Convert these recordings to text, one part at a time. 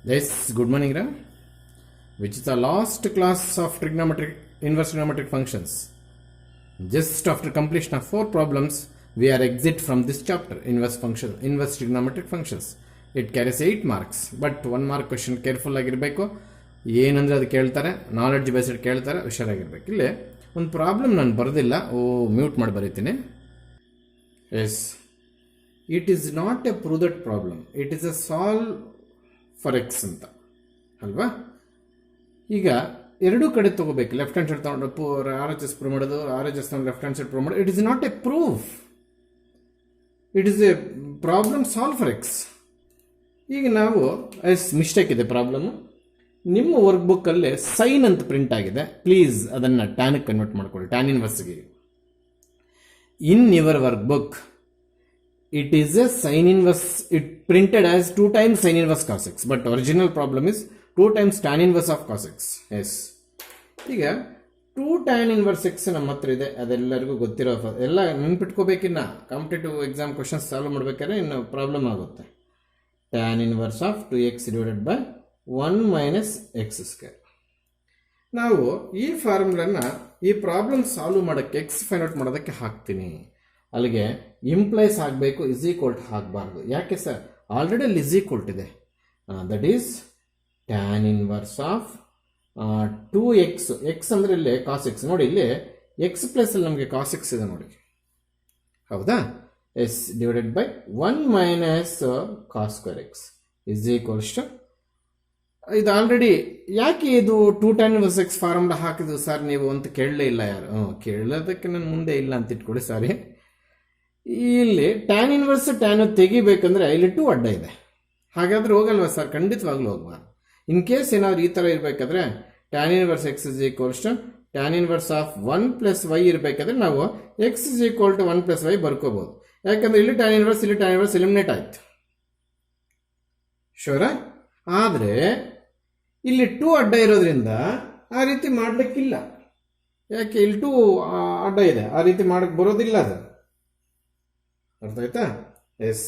Yes, good morning, Ra. Which is the last class of trigonometric inverse trigonometric functions. Just after completion of 4 problems, we are exit from this chapter, inverse trigonometric functions. It carries 8 marks, but 1 mark question careful ಆಗಿರಬೇಕು. ಏನಂದ್ರೆ ಅದು ಕೇಳ್ತಾರೆ, knowledge based ಕೇಳ್ತಾರೆ, ಹುಷಾರಾಗಿರ್ಬೇಕು. ಇಲ್ಲೇ ಒಂದು problem ನಾನು ಬರೆದಿಲ್ಲ, mute ಮಾಡಿ ಬರೀತೀನಿ. Yes, it is not a prove that problem, it is a solve for X ಅಂತ ಅಲ್ವಾ. ಈಗ ಎರಡೂ ಕಡೆ ತಗೋಬೇಕು. ಲೆಫ್ಟ್ ಹ್ಯಾಂಡ್ ಸೈಡ್ ತಗೊಂಡು ಆರ್ ಎಚ್ ಎಸ್ ಪ್ರೂವ್ ಮಾಡೋದು, R H S left hand side prove ಮಾಡೋದು. It is not a proof, it is a problem solve for X. ಈಗ ನಾವು ಮಿಸ್ಟೇಕ್ ಇದೆ ಪ್ರಾಬ್ಲಮ್. ನಿಮ್ಮ ವರ್ಕ್ ಬುಕ್ಕಲ್ಲಿ ಸೈನ್ ಅಂತ ಪ್ರಿಂಟ್ ಆಗಿದೆ, ಪ್ಲೀಸ್ ಅದನ್ನು ಟ್ಯಾನ್ಗೆ ಕನ್ವರ್ಟ್ ಮಾಡ್ಕೊಳ್ಳಿ, ಟ್ಯಾನ್ ಇನ್ವರ್ಸ್ಗೆ. In your workbook it is a sin inverse, it printed as 2 times sin inverse cos x, but original problem is 2 times tan inverse of cos x. Yes, ಈಗ 2 tan inverse x ನಮ್ಮ ಹತ್ರ ಇದೆ, ಅದೆಲ್ಲರಿಗೂ ಗೊತ್ತಿರೋ, ಎಲ್ಲ ನೆನ್ಪಿಟ್ಕೋಬೇಕಿನ್ನ competitive exam questions solve ಮಾಡ್ಬೇಕಾದ್ರೆ ಇನ್ನು problem ಆಗುತ್ತೆ. tan inverse of 2x divided by 1 minus x square. ನಾವು ಈ ಫಾರ್ಮುಲಾನ ಈ ಪ್ರಾಬ್ಲಮ್ ಸಾಲ್ವ್ ಮಾಡೋಕ್ಕೆ ಎಕ್ಸ್ ಫೈಂಡ್ ಔಟ್ ಮಾಡೋದಕ್ಕೆ ಹಾಕ್ತೀನಿ. ಅಲ್ಲಿಗೆ ಇಂಪ್ಲೈಸ್ ಆಗಬೇಕು, ಇಸ್ ಈಕ್ವಲ್ ಟು ಹಾಕಬಾರ್ದು. ಯಾಕೆ ಸರ್, ಆಲ್ರೆಡಿ ಅಲ್ಲಿ ಇಸ್ ಈಕ್ವಲ್ ಟು ಇದೆ. That is tan inverse of 2x. X ಅಂದರೆ ಇಲ್ಲಿ ಕಾಸ್ ಎಕ್ಸ್. ನೋಡಿ, ಇಲ್ಲಿ ಎಕ್ಸ್ ಪ್ಲಸ್ ಅಲ್ಲಿ ನಮಗೆ ಕಾಸ್ ಎಕ್ಸ್ ಇದೆ ನೋಡಿ, ಹೌದಾ. Yes divided by 1 minus cos square x is equals to, ಇದು ಆಲ್ರೆಡಿ. ಯಾಕೆ ಇದು 2 tan inverse x ಫಾರ್ಮುಲಾ ಹಾಕಿದ್ರು ಸರ್ ನೀವು ಅಂತ ಕೇಳಲೇ ಇಲ್ಲ ಯಾರು. ಕೇಳೋದಕ್ಕೆ ನಾನು ಮುಂದೆ ಇಲ್ಲ ಅಂತ ಇಟ್ಕೊಡಿ, ಸಾರಿ. ಇಲ್ಲಿ ಟ್ಯಾನ್ ಇನ್ವರ್ಸ್ ಟ್ಯಾನ್ ತೆಗಿಬೇಕಂದ್ರೆ ಇಲ್ಲಿ 2 ಅಡ್ಡ ಇದೆ, ಹಾಗಾದ್ರೆ ಹೋಗಲ್ವಾ ಸರ್? ಖಂಡಿತವಾಗ್ಲೂ ಹೋಗ್ಬಾರ್ದು. ಇನ್ ಕೇಸ್ ಏನಾದ್ರು ಈ ಥರ ಇರಬೇಕಾದ್ರೆ tan inverse X is equals to tan inverse of 1 plus Y ಇರಬೇಕಾದ್ರೆ ನಾವು X is equal to 1 plus Y ಬರ್ಕೋಬಹುದು. ಯಾಕಂದ್ರೆ ಇಲ್ಲಿ ಟ್ಯಾನ್ ಇನ್ವರ್ಸ್, ಇಲ್ಲಿ ಟ್ಯಾನ್ ಇನ್ವರ್ಸ್ ಎಲಿಮಿನೇಟ್ ಆಯ್ತು, ಶೋರಾ. ಆದರೆ ಇಲ್ಲಿ 2 ಅಡ್ಡ ಇರೋದ್ರಿಂದ ಆ ರೀತಿ ಮಾಡ್ಲಿಕ್ಕಿಲ್ಲ. ಯಾಕೆ, ಇಲ್ಲಿ 2 ಅಡ್ಡ ಇದೆ, ಆ ರೀತಿ ಮಾಡಕ್ ಬರೋದಿಲ್ಲ. ಅದು ಅರ್ಥ ಆಯ್ತಾ? ಎಸ್.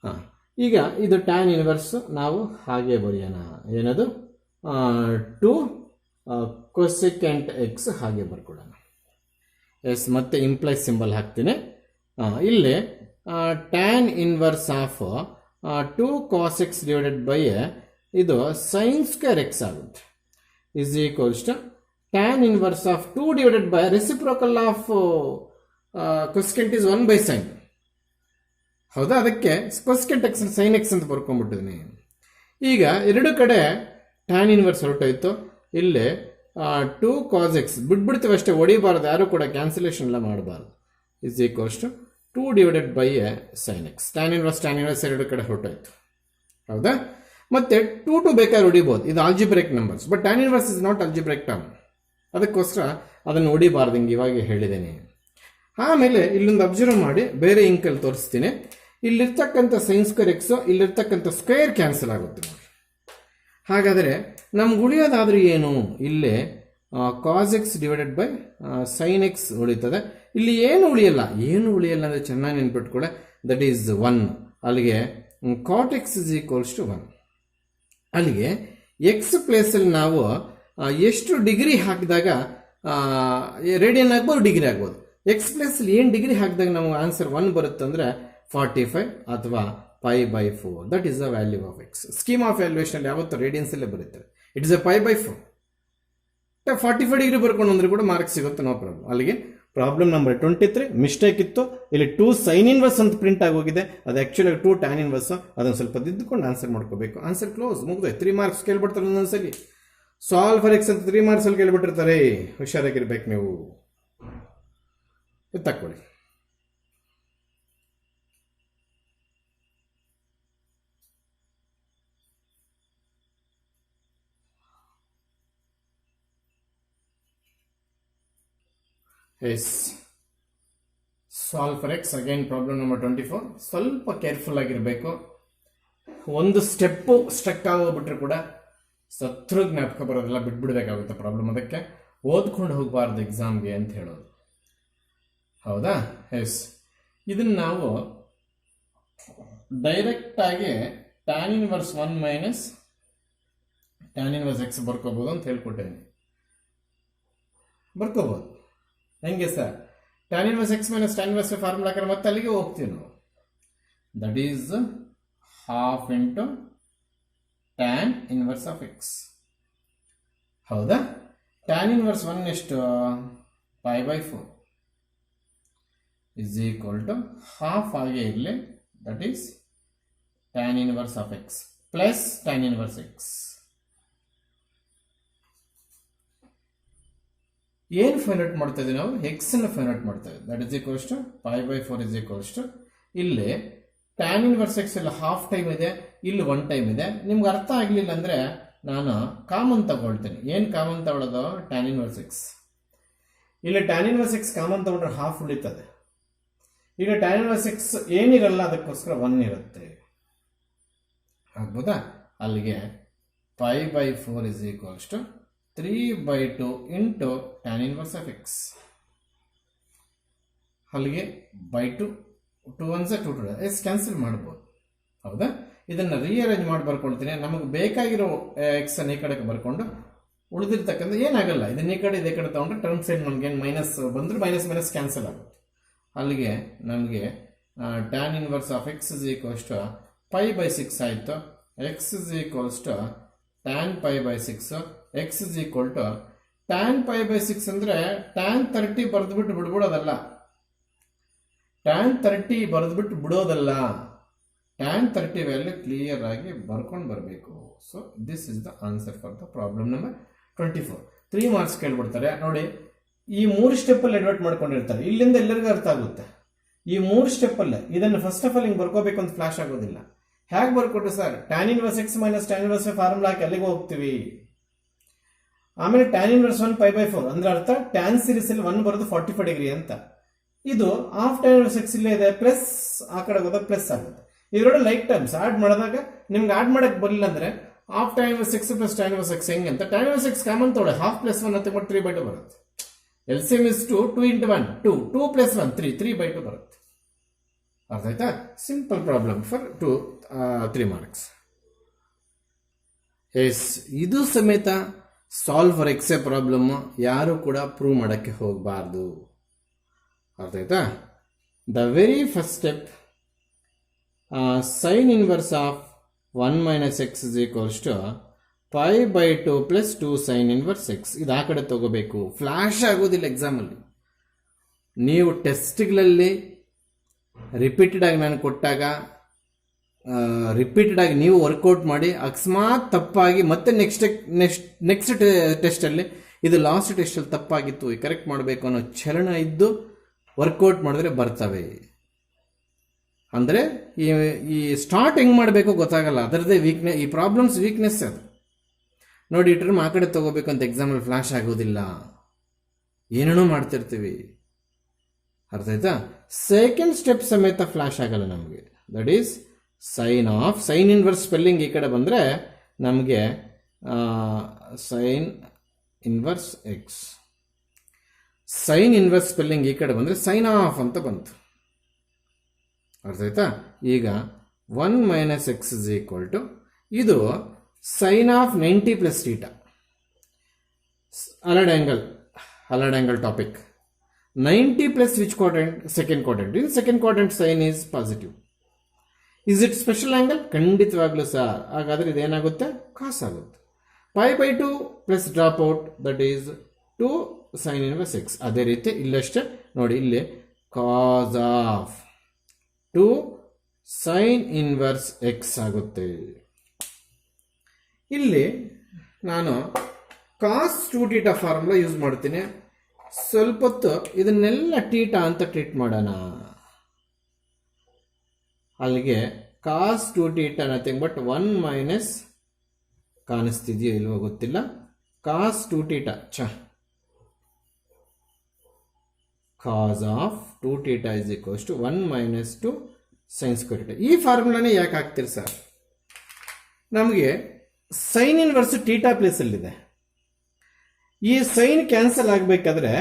ಹಾಂ, ಈಗ ಇದು ಟ್ಯಾನ್ ಇನ್ವರ್ಸ್ ನಾವು ಹಾಗೆ ಬರೆಯೋಣ. ಏನದು 2 ಕೊಸೆಕೆಂಟ್ ಎಕ್ಸ್ ಹಾಗೆ ಬರ್ಕೊಡೋಣ. ಎಸ್, ಮತ್ತೆ ಇಂಪ್ಲೈಸ್ ಸಿಂಬಲ್ ಹಾಕ್ತೀನಿ. ಇಲ್ಲಿ tan inverse of 2 cos x divided by ಇದು ಸೈನ್ ಸ್ಕ್ವೇರ್ ಎಕ್ಸ್ ಆಗುತ್ತೆ, is equals to tan inverse of 2 divided by reciprocal of cosecant is 1 by sine, ಹೌದಾ. ಅದಕ್ಕೆ ಕೊಸೆಕೆಂಟ್ ಎಕ್ಸ್ ಸೈನ್ ಎಕ್ಸ್ ಅಂತ ಬರ್ಕೊಂಡ್ಬಿಟ್ಟಿದ್ದೀನಿ. ಈಗ ಎರಡು ಕಡೆ ಟ್ಯಾನ್ ಇನ್ವರ್ಸ್ ಹೊರಟೋಯ್ತು. ಇಲ್ಲಿ 2 cos x ಬಿಟ್ಬಿಡ್ತೀವಿ ಅಷ್ಟೇ, ಹೊಡಿಬಾರ್ದು, ಯಾರು ಕೂಡ ಕ್ಯಾನ್ಸಲೇಷನ್ ಎಲ್ಲ ಮಾಡಬಾರ್ದು. Is equals to 2 divided by sine x. Tan inverse ಎರಡು ಕಡೆ ಹೊರಟೋಯ್ತು, ಹೌದಾ. ಮತ್ತೆ 2 ಬೇಕಾದ್ರೆ ಹೊಡಿಬೋದು, ಇದು algebraic numbers, but tan inverse is not algebraic term, ಅದಕ್ಕೋಸ್ಕರ ಅದನ್ನು ಹೊಡಿಬಾರ್ದು, ಹಿಂಗೆ ಇವಾಗ ಹೇಳಿದ್ದೇನೆ. ಆಮೇಲೆ ಇಲ್ಲೊಂದು ಅಬ್ಸರ್ವ್ ಮಾಡಿ, ಬೇರೆ ಇಂಕಲ್ಲಿ ತೋರಿಸ್ತೀನಿ. ಇಲ್ಲಿರ್ತಕ್ಕಂಥ ಸೈನ್ ಸ್ಕ್ವೇರ್ ಎಕ್ಸು, ಇಲ್ಲಿರ್ತಕ್ಕಂಥ ಸ್ಕ್ವೇರ್ ಕ್ಯಾನ್ಸಲ್ ಆಗುತ್ತೆ ನೋಡಿ. ಹಾಗಾದರೆ ನಮ್ಗೆ ಉಳಿಯೋದಾದ್ರೂ ಏನು, ಇಲ್ಲೇ cos x divided by sine x ಉಳಿತದೆ. ಇಲ್ಲಿ ಏನು ಉಳಿಯಲ್ಲ ಅಂದರೆ ಚೆನ್ನಾಗಿ ನೆನ್ಪಿಟ್ಕೊಳ್ಳೆ, ದಟ್ ಈಸ್ 1. ಅಲ್ಲಿಗೆ cot x is equals to 1. ಅಲ್ಲಿಗೆ ಎಕ್ಸ್ ಪ್ಲೇಸಲ್ಲಿ ನಾವು ಎಷ್ಟು ಡಿಗ್ರಿ ಹಾಕಿದಾಗ ರೇಡಿಯನ್ ಆಗ್ಬೋದು, ಡಿಗ್ರಿ ಆಗ್ಬೋದು. ಎಕ್ಸ್ ಪ್ಲೇಸಲ್ಲಿ ಏನು ಡಿಗ್ರಿ ಹಾಕಿದಾಗ ನಮಗೆ ಆನ್ಸರ್ 1 ಬರುತ್ತಂದ್ರೆ 45 ಅಥವಾ π/4. That is the value of X. Scheme of valuation ಯಾವತ್ತು ರೇಡಿಯನ್ಸಲ್ಲೇ ಬರುತ್ತೆ. It is A π/4. 45 ಡಿಗ್ರಿ ಬರ್ಕೊಂಡು ಅಂದ್ರೆ ಕೂಡ ಮಾರ್ಕ್ಸ್ ಸಿಗುತ್ತೆ, ನೋ ಪ್ರಾಬ್ಲಮ್. ಅಲ್ಲಿಗೆ ಪ್ರಾಬ್ಲಮ್ ನಂಬರ್ 23 ಮಿಸ್ಟೇಕ್ ಇತ್ತು. ಇಲ್ಲಿ 2 ಸೈನ್ ಇನ್ವರ್ಸ್ ಅಂತ ಪ್ರಿಂಟ್ ಆಗೋಗಿದೆ, ಅದು ಆಕ್ಚುಲಿ 2 ಟ್ಯಾನ್ ಇನ್ವರ್ಸ್. ಅದನ್ನು ಸ್ವಲ್ಪ ದಿದ್ದುಕೊಂಡು ಆನ್ಸರ್ ಮಾಡ್ಕೋಬೇಕು. ಆನ್ಸರ್ ಕ್ಲೋಸ್, ಮುಗಿದೋಯ್ತು. 3 ಮಾರ್ಕ್ಸ್ ಕೇಳ್ಬಿಡ್ತಾರೆ ಒಂದೊಂದ್ಸಲಿ. ಸಾಲ್ವ್ ಫಾರ್ ಎಕ್ಸ್ ಅಂತ 3 ಮಾರ್ಕ್ಸ್ ಅಲ್ಲಿ ಕೇಳ್ಬಿಟ್ಟಿರ್ತಾರೆ, ಹುಷಾರಾಗಿರ್ಬೇಕು ನೀವು. ತಕ್ಕೊಳ್ಳಿ. Yes, solve for X again problem number 24. ಸ್ವಲ್ಪ ಕೇರ್ಫುಲ್ ಆಗಿರಬೇಕು. ಒಂದು ಸ್ಟೆಪ್ಪು ಸ್ಟ್ರಕ್ ಆಗೋಗ್ಬಿಟ್ರೆ ಕೂಡ ಸತ್ರು ಜ್ಞಾಪಕ ಬರೋದೆಲ್ಲ ಬಿಟ್ಬಿಡ್ಬೇಕಾಗುತ್ತೆ ಪ್ರಾಬ್ಲಮ್. ಅದಕ್ಕೆ ಓದ್ಕೊಂಡು ಹೋಗಬಾರ್ದು ಎಕ್ಸಾಮ್ಗೆ ಅಂತ ಹೇಳೋದು, ಹೌದಾ. ಎಸ್, ಇದನ್ನು ನಾವು ಡೈರೆಕ್ಟಾಗಿ tan inverse 1 minus tan inverse x ಬರ್ಕೋಬೋದು ಅಂತ ಹೇಳ್ಕೊಟ್ಟೇನೆ. ಬರ್ಕೋಬೋದು ಹೆಂಗೆ sir? Tan inverse x minus tan inverse formula ಹಾಕಿದ್ರೆ ಮತ್ತೆ ಅಲ್ಲಿಗೆ ಹೋಗ್ತೀವಿ ನಾವು. That is half into tan inverse of x. ಹೌದಾ? ಟ್ಯಾನ್ ಇನ್ವರ್ಸ್ 1 ಎಷ್ಟು? π/4 is equal to half ಆಗಿ ಇರಲಿ. That is tan inverse of x plus tan inverse x. ಏನು ಫೈಂಡ್ ಔಟ್ ಮಾಡ್ತಾ ಇದ್ದೀವಿ ನಾವು? ಎಕ್ಸ್ ಅನ್ನು ಫೈಂಡ್ ಔಟ್ ಮಾಡ್ತಾ ಇದ್ದೀವಿ. That is equals to π/4 is equals to ಇಲ್ಲಿ ಟ್ಯಾನ್ ಇನ್ವರ್ಸ್ ಎಕ್ಸ್ ಇಲ್ಲಿ ಹಾಫ್ ಟೈಮ್ ಇದೆ, ಇಲ್ಲಿ 1 ಟೈಮ್ ಇದೆ. ನಿಮ್ಗೆ ಅರ್ಥ ಆಗಲಿಲ್ಲ ಅಂದರೆ ನಾನು ಕಾಮನ್ ತಗೊಳ್ತೇನೆ. ಏನು ಕಾಮನ್ ತಗೊಳ್ಳೋದು? Tan inverse x. ಇಲ್ಲಿ ಟ್ಯಾನ್ ಇನ್ವರ್ಸ್ ಎಕ್ಸ್ ಕಾಮನ್ ತಗೊಂಡ್ರೆ ಹಾಫ್ ಉಳಿತದೆ. ಈಗ ಟ್ಯಾನ್ ಇನ್ವರ್ಸ್ ಎಕ್ಸ್ ಏನಿರಲ್ಲ, ಅದಕ್ಕೋಸ್ಕರ 1 ಇರುತ್ತೆ. ಆಗ್ಬೋದಾ? ಅಲ್ಲಿಗೆ π/4 is equals to 3/2 into tan inverse of x. ಅಲ್ಲಿಗೆ ಬೈ 2 2 1 2 2 ಎಸ್ ಕ್ಯಾನ್ಸಲ್ ಮಾಡ್ಬೋದು. ಹೌದಾ? ಇದನ್ನು ರೀಅರೇಂಜ್ ಮಾಡಿ ಬರ್ಕೊಳ್ತೀನಿ. ನಮಗೆ ಬೇಕಾಗಿರೋ ಎಕ್ಸ್ ಅನ್ನು ಈ ಕಡೆಗೆ ಬರ್ಕೊಂಡು ಉಳಿದಿರ್ತಕ್ಕಂಥ ಏನಾಗಲ್ಲ. ಇದನ್ನ ಈ ಕಡೆ ಇದೇ ಕಡೆ ತಗೊಂಡ್ರೆ ಟರ್ಮ್ ಸೈಡ್ ನಮ್ಗೆ ಮೈನಸ್ ಬಂದ್ರೆ ಮೈನಸ್ ಮೈನಸ್ ಕ್ಯಾನ್ಸಲ್ ಆಗುತ್ತೆ. ಅಲ್ಲಿಗೆ ನಮಗೆ tan inverse of x is equals to π/6 ಆಯಿತು. X is equals to tan π/6. X is equal to tan π/6 ಅಂದರೆ ಟ್ಯಾನ್ 30 ಬರೆದ್ಬಿಟ್ಟು ಬಿಡ್ಬಿಡೋದಲ್ಲ. ಟ್ಯಾನ್ 30 ಬರೆದ್ಬಿಟ್ಟು ಬಿಡೋದಲ್ಲ. ಟ್ಯಾನ್ 30 ವ್ಯಾಲ್ಯೂ ಕ್ಲಿಯರ್ ಆಗಿ ಬರ್ಕೊಂಡು ಬರಬೇಕು. So this is the answer for the problem number 24. 3 marks ಕೇಳ್ಬಿಡ್ತಾರೆ ನೋಡಿ. ಈ 3 ಸ್ಟೆಪ್ಪಲ್ಲಿ ಅಡ್ವರ್ಟ್ ಮಾಡ್ಕೊಂಡಿರ್ತಾರೆ. ಇಲ್ಲಿಂದ ಎಲ್ಲರಿಗೂ ಅರ್ಥ ಆಗುತ್ತೆ. ಈ 3 ಸ್ಟೆಪ್ಪಲ್ಲೇ ಇದನ್ನು ಫಸ್ಟ್ ಆಫ್ ಆಲ್ ಹಿಂಗೆ ಬರ್ಕೋಬೇಕು ಅಂತ ಫ್ಲಾಶ್ ಆಗೋದಿಲ್ಲ. ಹೇಗೆ ಬರ್ಕೊಟ್ಟು sir? Tan inverse x minus tan inverse formula ಹಾಕಿ ಅಲ್ಲಿಗೆ ಹೋಗ್ತೀವಿ. ಆಮೇಲೆ ಟ್ಯಾನ್ ಇನ್ವರ್ಸ್ 1 π/4 ಅಂದ್ರೆ ಅರ್ಥ ಟ್ಯಾನ್ ಸೀರೀಸ್ ಅಲ್ಲಿ 1 ಬರೋದು 45 ಡಿಗ್ರಿ ಅಂತ. ಇದು ಹಾಫ್ ಟ್ಯಾನ್ ಇನ್ವರ್ಸ್ ಎಕ್ಸ್ ಇಲ್ಲೇ ಇದೆ, ಪ್ಲಸ್ ಆ ಕಡೆ ಹೋದಾಗ ಪ್ಲಸ್ ಆಗುತ್ತೆ. ಇದರೊಳಗೆ ಲೈಕ್ ಟರ್ಮ್ಸ್ ಆಡ್ ಮಾಡಿದಾಗ ನಿಮ್ಗೆ ಆಡ್ ಮಾಡಕ್ ಬರಲಿಲ್ಲ ಅಂದ್ರೆ half tan inverse X plus tan inverse X ಹೆಂಗೆ ಅಂತ ಟ್ಯಾನ್ ಇನ್ವರ್ಸ್ ಎಕ್ಸ್ ಕಾಮನ್ ತಗೊಳ್ಳಿ. ಹಾಫ್ ಪ್ಲಸ್ 1 ಅಂತ 3/2 ಬರುತ್ತೆ. LCM is 2, 2 into 1, 2, 2 plus 1, 3, 3/2 ಬರುತ್ತೆ. ಅರ್ಥ ಆಯ್ತಾ? Simple problem for 3 marks. Yes, ಇದು ಸಮೇತ ಸಾಲ್ವ್ ಫಾರ್ ಎಕ್ಸೆ ಪ್ರಾಬ್ಲಮ್ ಯಾರು ಕೂಡ ಪ್ರೂವ್ ಮಾಡೋಕ್ಕೆ ಹೋಗಬಾರ್ದು. ಅರ್ಥ ಆಯ್ತಾ? The very first step sine inverse of 1 minus x is equals to π/2 plus 2 sin inverse x. ಇದು ಆ ಕಡೆ ತಗೋಬೇಕು. ಫ್ಲಾಶ್ ಆಗೋದಿಲ್ಲ ಎಕ್ಸಾಮಲ್ಲಿ. ನೀವು ಟೆಸ್ಟ್ಗಳಲ್ಲಿ ರಿಪೀಟೆಡ್ ಆಗಿ ನಾನು ಕೊಟ್ಟಾಗ ರಿಪೀಟೆಡ್ ಆಗಿ ನೀವು ವರ್ಕೌಟ್ ಮಾಡಿ ಅಕಸ್ಮಾತ್ ತಪ್ಪಾಗಿ ಮತ್ತೆ ನೆಕ್ಸ್ಟ್ ಟೆಸ್ಟಲ್ಲಿ ಇದು ಲಾಸ್ಟ್ ಟೆಸ್ಟಲ್ಲಿ ತಪ್ಪಾಗಿತ್ತು ಕರೆಕ್ಟ್ ಮಾಡಬೇಕು ಅನ್ನೋ ಚಲನ ಇದ್ದು ವರ್ಕೌಟ್ ಮಾಡಿದ್ರೆ ಬರ್ತವೆ. ಅಂದರೆ ಈ ಸ್ಟಾರ್ಟ್ ಹೆಂಗೆ ಮಾಡಬೇಕು ಗೊತ್ತಾಗಲ್ಲ. ಅದರದ್ದೇ ವೀಕ್ನೆಸ್, ಈ ಪ್ರಾಬ್ಲಮ್ಸ್ ವೀಕ್ನೆಸ್ ಅದು. ನೋಡಿ, ಈ ಟರ್ಮ್ ಆ ಕಡೆ ತಗೋಬೇಕು ಅಂತ ಎಕ್ಸಾಮಲ್ಲಿ ಫ್ಲಾಶ್ ಆಗೋದಿಲ್ಲ. ಏನೇನೋ ಮಾಡ್ತಿರ್ತೀವಿ. ಅರ್ಥ ಆಯ್ತಾ? ಸೆಕೆಂಡ್ ಸ್ಟೆಪ್ ಸಮೇತ ಫ್ಲಾಶ್ ಆಗಲ್ಲ ನಮಗೆ. That is sine of sine inverse spelling ಈ ಕಡೆ ಬಂದರೆ ನಮಗೆ sine inverse x. Sine inverse spelling ಈ ಕಡೆ ಬಂದರೆ ಸೈನ್ ಆಫ್ ಅಂತ ಬಂತು. ಅರ್ಥ ಆಯ್ತಾ? ಈಗ 1 minus x is equal to ಇದು sine of 90 plus theta. Allied angle topic. 90 plus which quadrant? Second quadrant. In second quadrant sign is positive. Is it special angle? ಖಂಡಿತವಾಗ್ಲೂ ಸರ್. ಹಾಗಾದ್ರೆ ಇದೇನಾಗುತ್ತೆ? ಕಾಸ್ ಆಗುತ್ತೆ. π/2 plus drop out, that is 2 sin inverse x. ಅದೇ ರೀತಿ ಇಲ್ಲಷ್ಟೇ ನೋಡಿ, ಇಲ್ಲಿ ಕಾಸ್ of 2 sin inverse x ಆಗುತ್ತೆ. ಇಲ್ಲಿ ನಾನು ಕಾಸ್ 2θ ಫಾರ್ಮುಲಾ ಯೂಸ್ ಮಾಡ್ತೀನಿ. ಸ್ವಲ್ಪ ಹೊತ್ತು ಇದನ್ನೆಲ್ಲ ಥೀಟಾ ಅಂತ ಟ್ರೀಟ್ ಮಾಡೋಣ. ಅಲ್ಲಿಗೆ ಕಾಸ್ 2θ ನಥಿಂಗ್ ಬಟ್ 1 ಮೈನಸ್ ಕಾಣಿಸ್ತಿದೆಯೋ ಇಲ್ವೋ ಗೊತ್ತಿಲ್ಲ. Cos 2θ cos of 2θ is equals to 1 minus 2 sine square theta. ಈ ಫಾರ್ಮುಲಾನೇ ಯಾಕೆ ಹಾಕ್ತೀರಿ ಸರ್? ನಮಗೆ ಸೈನ್ ಇನ್ವರ್ಸ್ ಥೀಟಾ ಪ್ಲೇಸಲ್ಲಿದೆ. ಈ ಸೈನ್ ಕ್ಯಾನ್ಸಲ್ ಆಗಬೇಕಾದ್ರೆ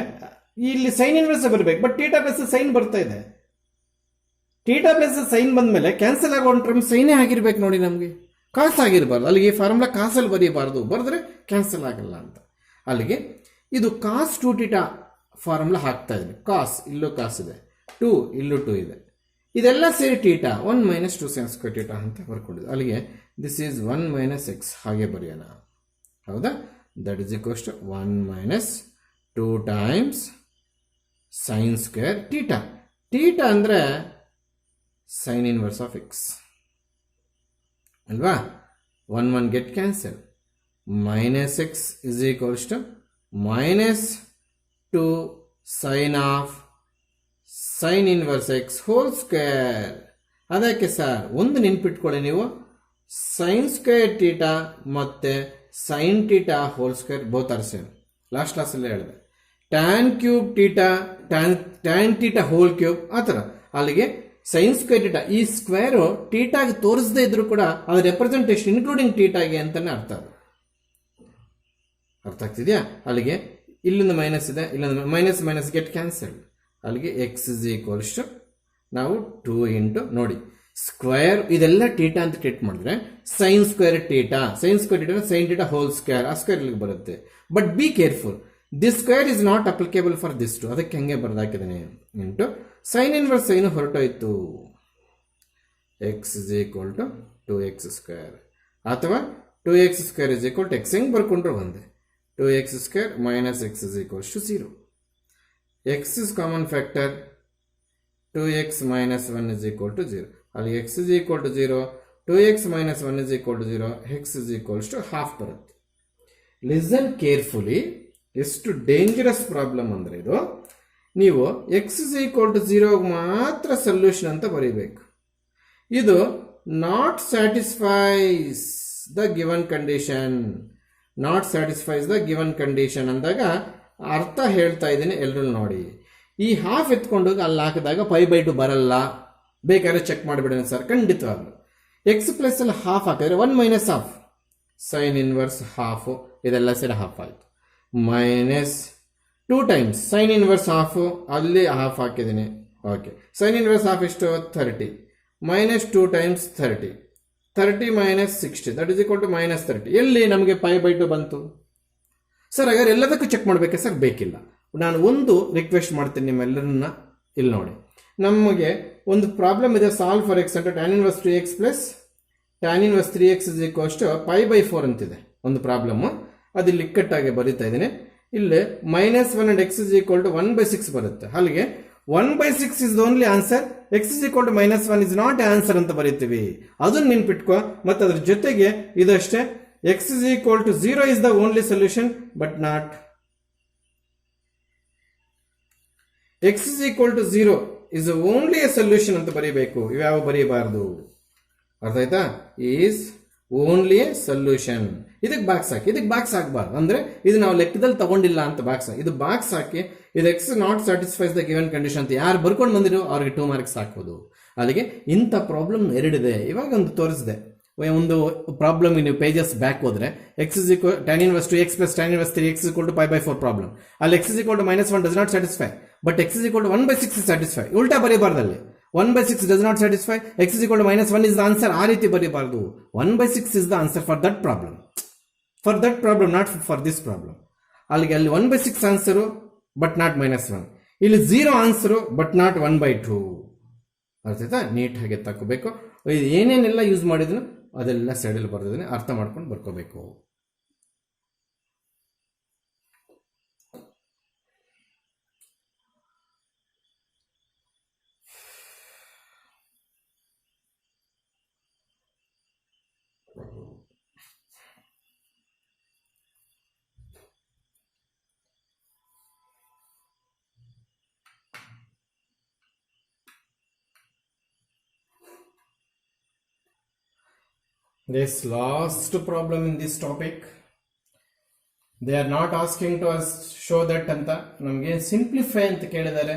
ಇಲ್ಲಿ ಸೈನ್ ಇನ್ವರ್ಸ್ ಬರಬೇಕು, ಬಟ್ ಥೀಟಾ ಪ್ಲಸ್ ಸೈನ್ ಬರ್ತಾ ಇದೆ. ಥೀಟಾ ಪ್ಲಸ್ ಸೈನ್ ಬಂದಮೇಲೆ ಕ್ಯಾನ್ಸಲ್ ಆಗೋ ಒಂದು ಟರ್ಮ್ ಸೈನೇ ಆಗಿರ್ಬೇಕು ನೋಡಿ, ನಮಗೆ ಕಾಸ್ ಆಗಿರಬಾರ್ದು. ಅಲ್ಲಿಗೆ ಈ ಫಾರ್ಮುಲಾ ಕಾಸಲ್ಲಿ ಬರೀಬಾರ್ದು, ಬರೆದ್ರೆ ಕ್ಯಾನ್ಸಲ್ ಆಗಲ್ಲ ಅಂತ. ಅಲ್ಲಿಗೆ ಇದು ಕಾಸ್ 2θ ಫಾರ್ಮುಲಾ ಹಾಕ್ತಾ ಇದ್ದೀನಿ. ಕಾಸ್ ಇಲ್ಲೂ ಕಾಸ್ ಇದೆ, 2 ಇಲ್ಲೂ 2 ಇದೆ, ಇದೆಲ್ಲ ಸೇರಿ ಥೀಟಾ 1 - 2 sin square θ ಅಂತ ಬರ್ಕೊಂಡಿದ್ದು. ಅಲ್ಲಿಗೆ ದಿಸ್ ಈಸ್ 1 - x ಹಾಗೆ ಬರೆಯೋಣ, ಹೌದಾ? That is equals to 1 - 2 times sin square θ. θ ಅಂದರೆ sin inverse of x ಅಲ್ವಾ? 1 get cancel. minus x is equals to minus 2 sin of sin inverse x whole square. ಅದಕ್ಕೆ sir ಒಂದು ನೆನ್ಪಿಟ್ಕೊಳ್ಳಿ ನೀವು, sin square θ ಮತ್ತೆ sin θ whole square both are same. Last ಕ್ಲಾಸಲ್ಲೇ ಹೇಳಿದೆ. tan cube θ tan θ whole cube ಆ ಥರ. ಅಲ್ಲಿಗೆ ಸೈನ್ ಸ್ಕ್ವೇರ್ ಥೀಟಾ, ಈ ಸ್ಕ್ವೇರು ಥೀಟಾಗೆ ತೋರಿಸದೇ ಇದ್ರು ಕೂಡ ಅದು ರೆಪ್ರೆಸೆಂಟೇಷನ್ ಇನ್ಕ್ಲೂಡಿಂಗ್ ಥೀಟಾಗೆ ಅಂತಾನೆ ಅರ್ಥ. ಅದು ಅರ್ಥ ಆಗ್ತಿದೆಯಾ? ಅಲ್ಲಿಗೆ ಇಲ್ಲಿಂದ ಮೈನಸ್ ಇದೆ, ಇಲ್ಲೊಂದು ಮೈನಸ್ ಮೈನಸ್ ಗೆಟ್ ಕ್ಯಾನ್ಸಲ್. ಅಲ್ಲಿಗೆ ಎಕ್ಸ್ ಇಸ್ ಈಕ್ವಲ್ಸ್ ಟು ನಾವು 2 ಇಂಟು ನೋಡಿ ಸ್ಕ್ವೇರ್ ಇದೆಲ್ಲ ಥೀಟಾ ಅಂತ ಟ್ರೀಟ್ ಮಾಡಿದ್ರೆ sine square theta, sine square theta sine theta whole square, ಆ ಸ್ಕ್ವೇರ್ ಇಲ್ಲಿಗೆ ಬರುತ್ತೆ. But be careful, this square is not applicable for this two, ಅದಕ್ಕೆ ಹಂಗೆ ಬರ್ದಾಕಿದ್ದೇನೆ. ಇಂಟು ಸೈನ್ ಇನ್ವರ್ಸ್ ಸೈನು ಹೊರಟೋಯ್ತು, x is equal to 2x square ಅಥವಾ 2x square is equal to x. ಹೆಂಗೆ ಬರ್ಕೊಂಡ್ರು ಒಂದೇ, 2x square minus x is equals to 0. X is common factor, 2x minus 1 is equal to 0. ಅಲ್ಲಿ x is equal to 0, 2x minus 1 is equal to 0, x is equals to half ಬರುತ್ತೆ. Listen carefully, ಎಷ್ಟು dangerous problem ಅಂದರೆ ಇದು. ನೀವು X is equal to 0 ಮಾತ್ರ solution ಅಂತ ಬರೀಬೇಕು. ಇದು not satisfies the given condition, not satisfies the given condition ಅಂದಾಗ ಅರ್ಥ ಹೇಳ್ತಾ ಇದ್ದೀನಿ, ಎಲ್ಲರೂ ನೋಡಿ. ಈ ಹಾಫ್ ಎತ್ಕೊಂಡೋಗಿ ಅಲ್ಲಿ ಹಾಕಿದಾಗ 5/2 ಬರಲ್ಲ, ಬೇಕಾದ್ರೆ ಚೆಕ್ ಮಾಡಿಬಿಡೋಣ ಸರ್. ಖಂಡಿತವಾಗ್ಲು ಎಕ್ಸ್ ಪ್ಲಸ್ ಅಲ್ಲಿ ಹಾಫ್ ಹಾಕಿದ್ರೆ 1 minus half sine inverse half, ಇದೆಲ್ಲ ಸೇರಿ ಹಾಫ್ ಆಯಿತು. Minus 2 times sine inverse half, ಅಲ್ಲಿ ಹಾಫ್ ಹಾಕಿದ್ದೀನಿ. ಓಕೆ, ಸೈನ್ ಇನ್ವರ್ಸ್ ಹಾಫ್ ಎಷ್ಟು 30, minus 2 times 30, 30 minus 60 that is equal to minus 30. ಎಲ್ಲಿ ನಮಗೆ 5/2 ಬಂತು ಸರ್? ಹಾಗಾದ್ರೆ ಎಲ್ಲದಕ್ಕೂ ಚೆಕ್ ಮಾಡಬೇಕೆ ಸರ್? ಬೇಕಿಲ್ಲ. ನಾನು ಒಂದು ರಿಕ್ವೆಸ್ಟ್ ಮಾಡ್ತೀನಿ ನಿಮ್ಮೆಲ್ಲರನ್ನ, ಇಲ್ಲಿ ನೋಡಿ, ನಮಗೆ ಒಂದು ಪ್ರಾಬ್ಲಮ್ ಇದೆ. ಸಾಲ್ವ್ ಫಾರ್ ಎಕ್ಸ್ ಅಂತ tan inverse 3x plus tan inverse 3x is equals to 5/4 ಅಂತಿದೆ ಒಂದು ಪ್ರಾಬ್ಲಮ್ಮು. ಅದು ಇಲ್ಲಿ ಇಕ್ಕಟ್ಟಾಗಿ ಬರೀತಾ ಇದ್ದೀನಿ. ಇಲ್ಲಿ -1 and x is equal to 1/6 ಬರುತ್ತೆ. ಅಲ್ಲಿಗೆ 1/6 is the only answer, x is equal to -1 is not answer ಅಂತ ಬರೀತೀವಿ. ಅದನ್ನ ನೆನ್ಪಿಟ್ಕೋ. ಮತ್ತು ಅದ್ರ ಜೊತೆಗೆ ಇದಷ್ಟೇ, x is equal to 0 is the only solution but not x is equal to 0 is only a solution ಅಂತ ಬರೀಬೇಕು. ಇವ್ಯಾವ ಬರೀಬಾರ್ದು, ಅರ್ಥ ಆಯ್ತಾ? Is only A solution. ಇದಕ್ಕೆ ಬಾಕ್ಸ್ ಹಾಕಿ, ಇದಕ್ಕೆ ಬಾಕ್ಸ್ ಹಾಕಬಾರ್ದು. ಅಂದ್ರೆ ಇದು ನಾವು ಲೆಕ್ಕದಲ್ಲಿ ತಗೊಂಡಿಲ್ಲ ಅಂತ ಬಾಕ್ಸ್ ಹಾಕಿ, ಇದು ಬಾಕ್ಸ್ ಹಾಕಿ ಇದು X not satisfies the given condition ಅಂತ ಯಾರು ಬರ್ಕೊಂಡು ಬಂದಿರೋ ಅವ್ರಿಗೆ 2 ಮಾರ್ಕ್ಸ್ ಹಾಕ್ಬೋದು. ಅಲ್ಲಿಗೆ ಇಂಥ ಪ್ರಾಬ್ಲಮ್ 2 ಇದೆ. ಇವಾಗ ಒಂದು ತೋರಿಸಿದೆ, ಒಂದು ಪ್ರಾಬ್ಲಮ್ ನೀವು ಪೇಜಸ್ ಬ್ಯಾಕ್ ಹೋದ್ರೆ x is equal tan inverse 2x plus tan inverse 3x is equal to 5/4 problem. ಅಲ್ಲಿ x is equal to -1 does not satisfy, but x is equal to 1/6 is satisfy. ಉಲ್ಟಾ ಬರೀಬಾರ್ದಲ್ಲಿ 1/6 does not satisfy, x is equal to -1 is the answer. ಆ ರೀತಿ ಬರೀಬಾರ್ದು. 1/6 is the answer for that problem, not for this problem. ಅಲ್ಲಿಗೆ ಅಲ್ಲಿ 1/6 answer but not -1, ಇಲ್ಲಿ 0 answer but not 1/2. ಅರ್ಥಾಯ್ತಾ? ನೀಟಾಗಿ ತಗೋಬೇಕು. ಏನೇನೆಲ್ಲ use ಮಾಡಿದ್ರು ಅದೆಲ್ಲ ಸೈಡಲ್ಲಿ ಬರ್ದಿದ್ದೀನಿ, ಅರ್ಥ ಮಾಡ್ಕೊಂಡು ಬರ್ಕೋಬೇಕು. This last problem in this topic, they are not asking to us show that ಅಂತ ನಮಗೆ ಸಿಂಪ್ಲಿಫೈ ಅಂತ ಕೇಳಿದ್ದಾರೆ.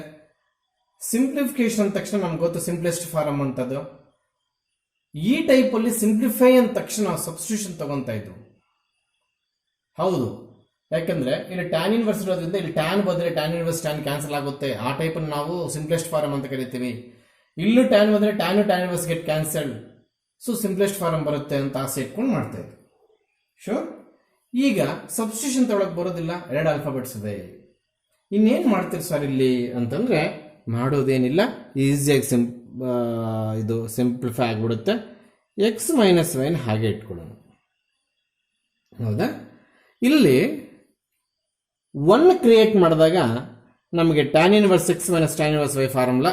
ಸಿಂಪ್ಲಿಫಿಕೇಶನ್ ಅಂದ ತಕ್ಷಣ ನಮ್ಗೆ ಗೊತ್ತು ಸಿಂಪ್ಲೆಸ್ಟ್ ಫಾರಮ್ ಅಂತದ್ದು. ಈ ಟೈಪ್ ಅಲ್ಲಿ ಸಿಂಪ್ಲಿಫೈ ಅಂದ ತಕ್ಷಣ ಸಬ್ಸ್ಟಿಟ್ಯೂಷನ್ ತಗೊಂತಾ ಇದ್ರು. ಹೌದು, ಯಾಕಂದ್ರೆ ಇಲ್ಲಿ ಟ್ಯಾನ್ ಇನ್ವರ್ಸ್ ಇರೋದ್ರಿಂದ ಇಲ್ಲಿ ಟ್ಯಾನ್ ಬದಲು ಟ್ಯಾನ್ ಇನ್ವರ್ಸ್ ಟ್ಯಾನ್ ಕ್ಯಾನ್ಸಲ್ ಆಗುತ್ತೆ. ಆ ಟೈಪ್ ನಾವು ಸಿಂಪ್ಲೆಸ್ಟ್ ಫಾರಮ್ ಅಂತ ಕರಿತೀವಿ. ಇಲ್ಲೂ ಟ್ಯಾನ್ ಬಂದರೆ tan inverse get cancelled. So simplest form ಬರುತ್ತೆ ಅಂತ ಆಸೆ ಇಟ್ಕೊಂಡು ಮಾಡ್ತಾ ಇದ್ದೆ. ಶೋರ್. ಈಗ ಸಬ್ಸ್ಟಿಟ್ಯೂಷನ್ ತೊಗೊಳಕ್ಕೆ ಬರೋದಿಲ್ಲ, 2 ಆಲ್ಫಾಬೆಟ್ಸ್ ಇದೆ. ಇನ್ನೇನು ಮಾಡ್ತೀರಿ ಸರ್ ಇಲ್ಲಿ ಅಂತಂದರೆ ಮಾಡೋದೇನಿಲ್ಲ, ಈಸಿಯಾಗಿ ಇದು ಸಿಂಪ್ಲಿಫೈ ಆಗಿಬಿಡುತ್ತೆ. ಎಕ್ಸ್ ಮೈನಸ್ ವೈನ ಹಾಗೆ ಇಟ್ಕೊಳ್ಳೋಣ. ಹೌದಾ? ಇಲ್ಲಿ 1 ಕ್ರಿಯೇಟ್ ಮಾಡಿದಾಗ ನಮಗೆ tan inverse x minus tan inverse y formula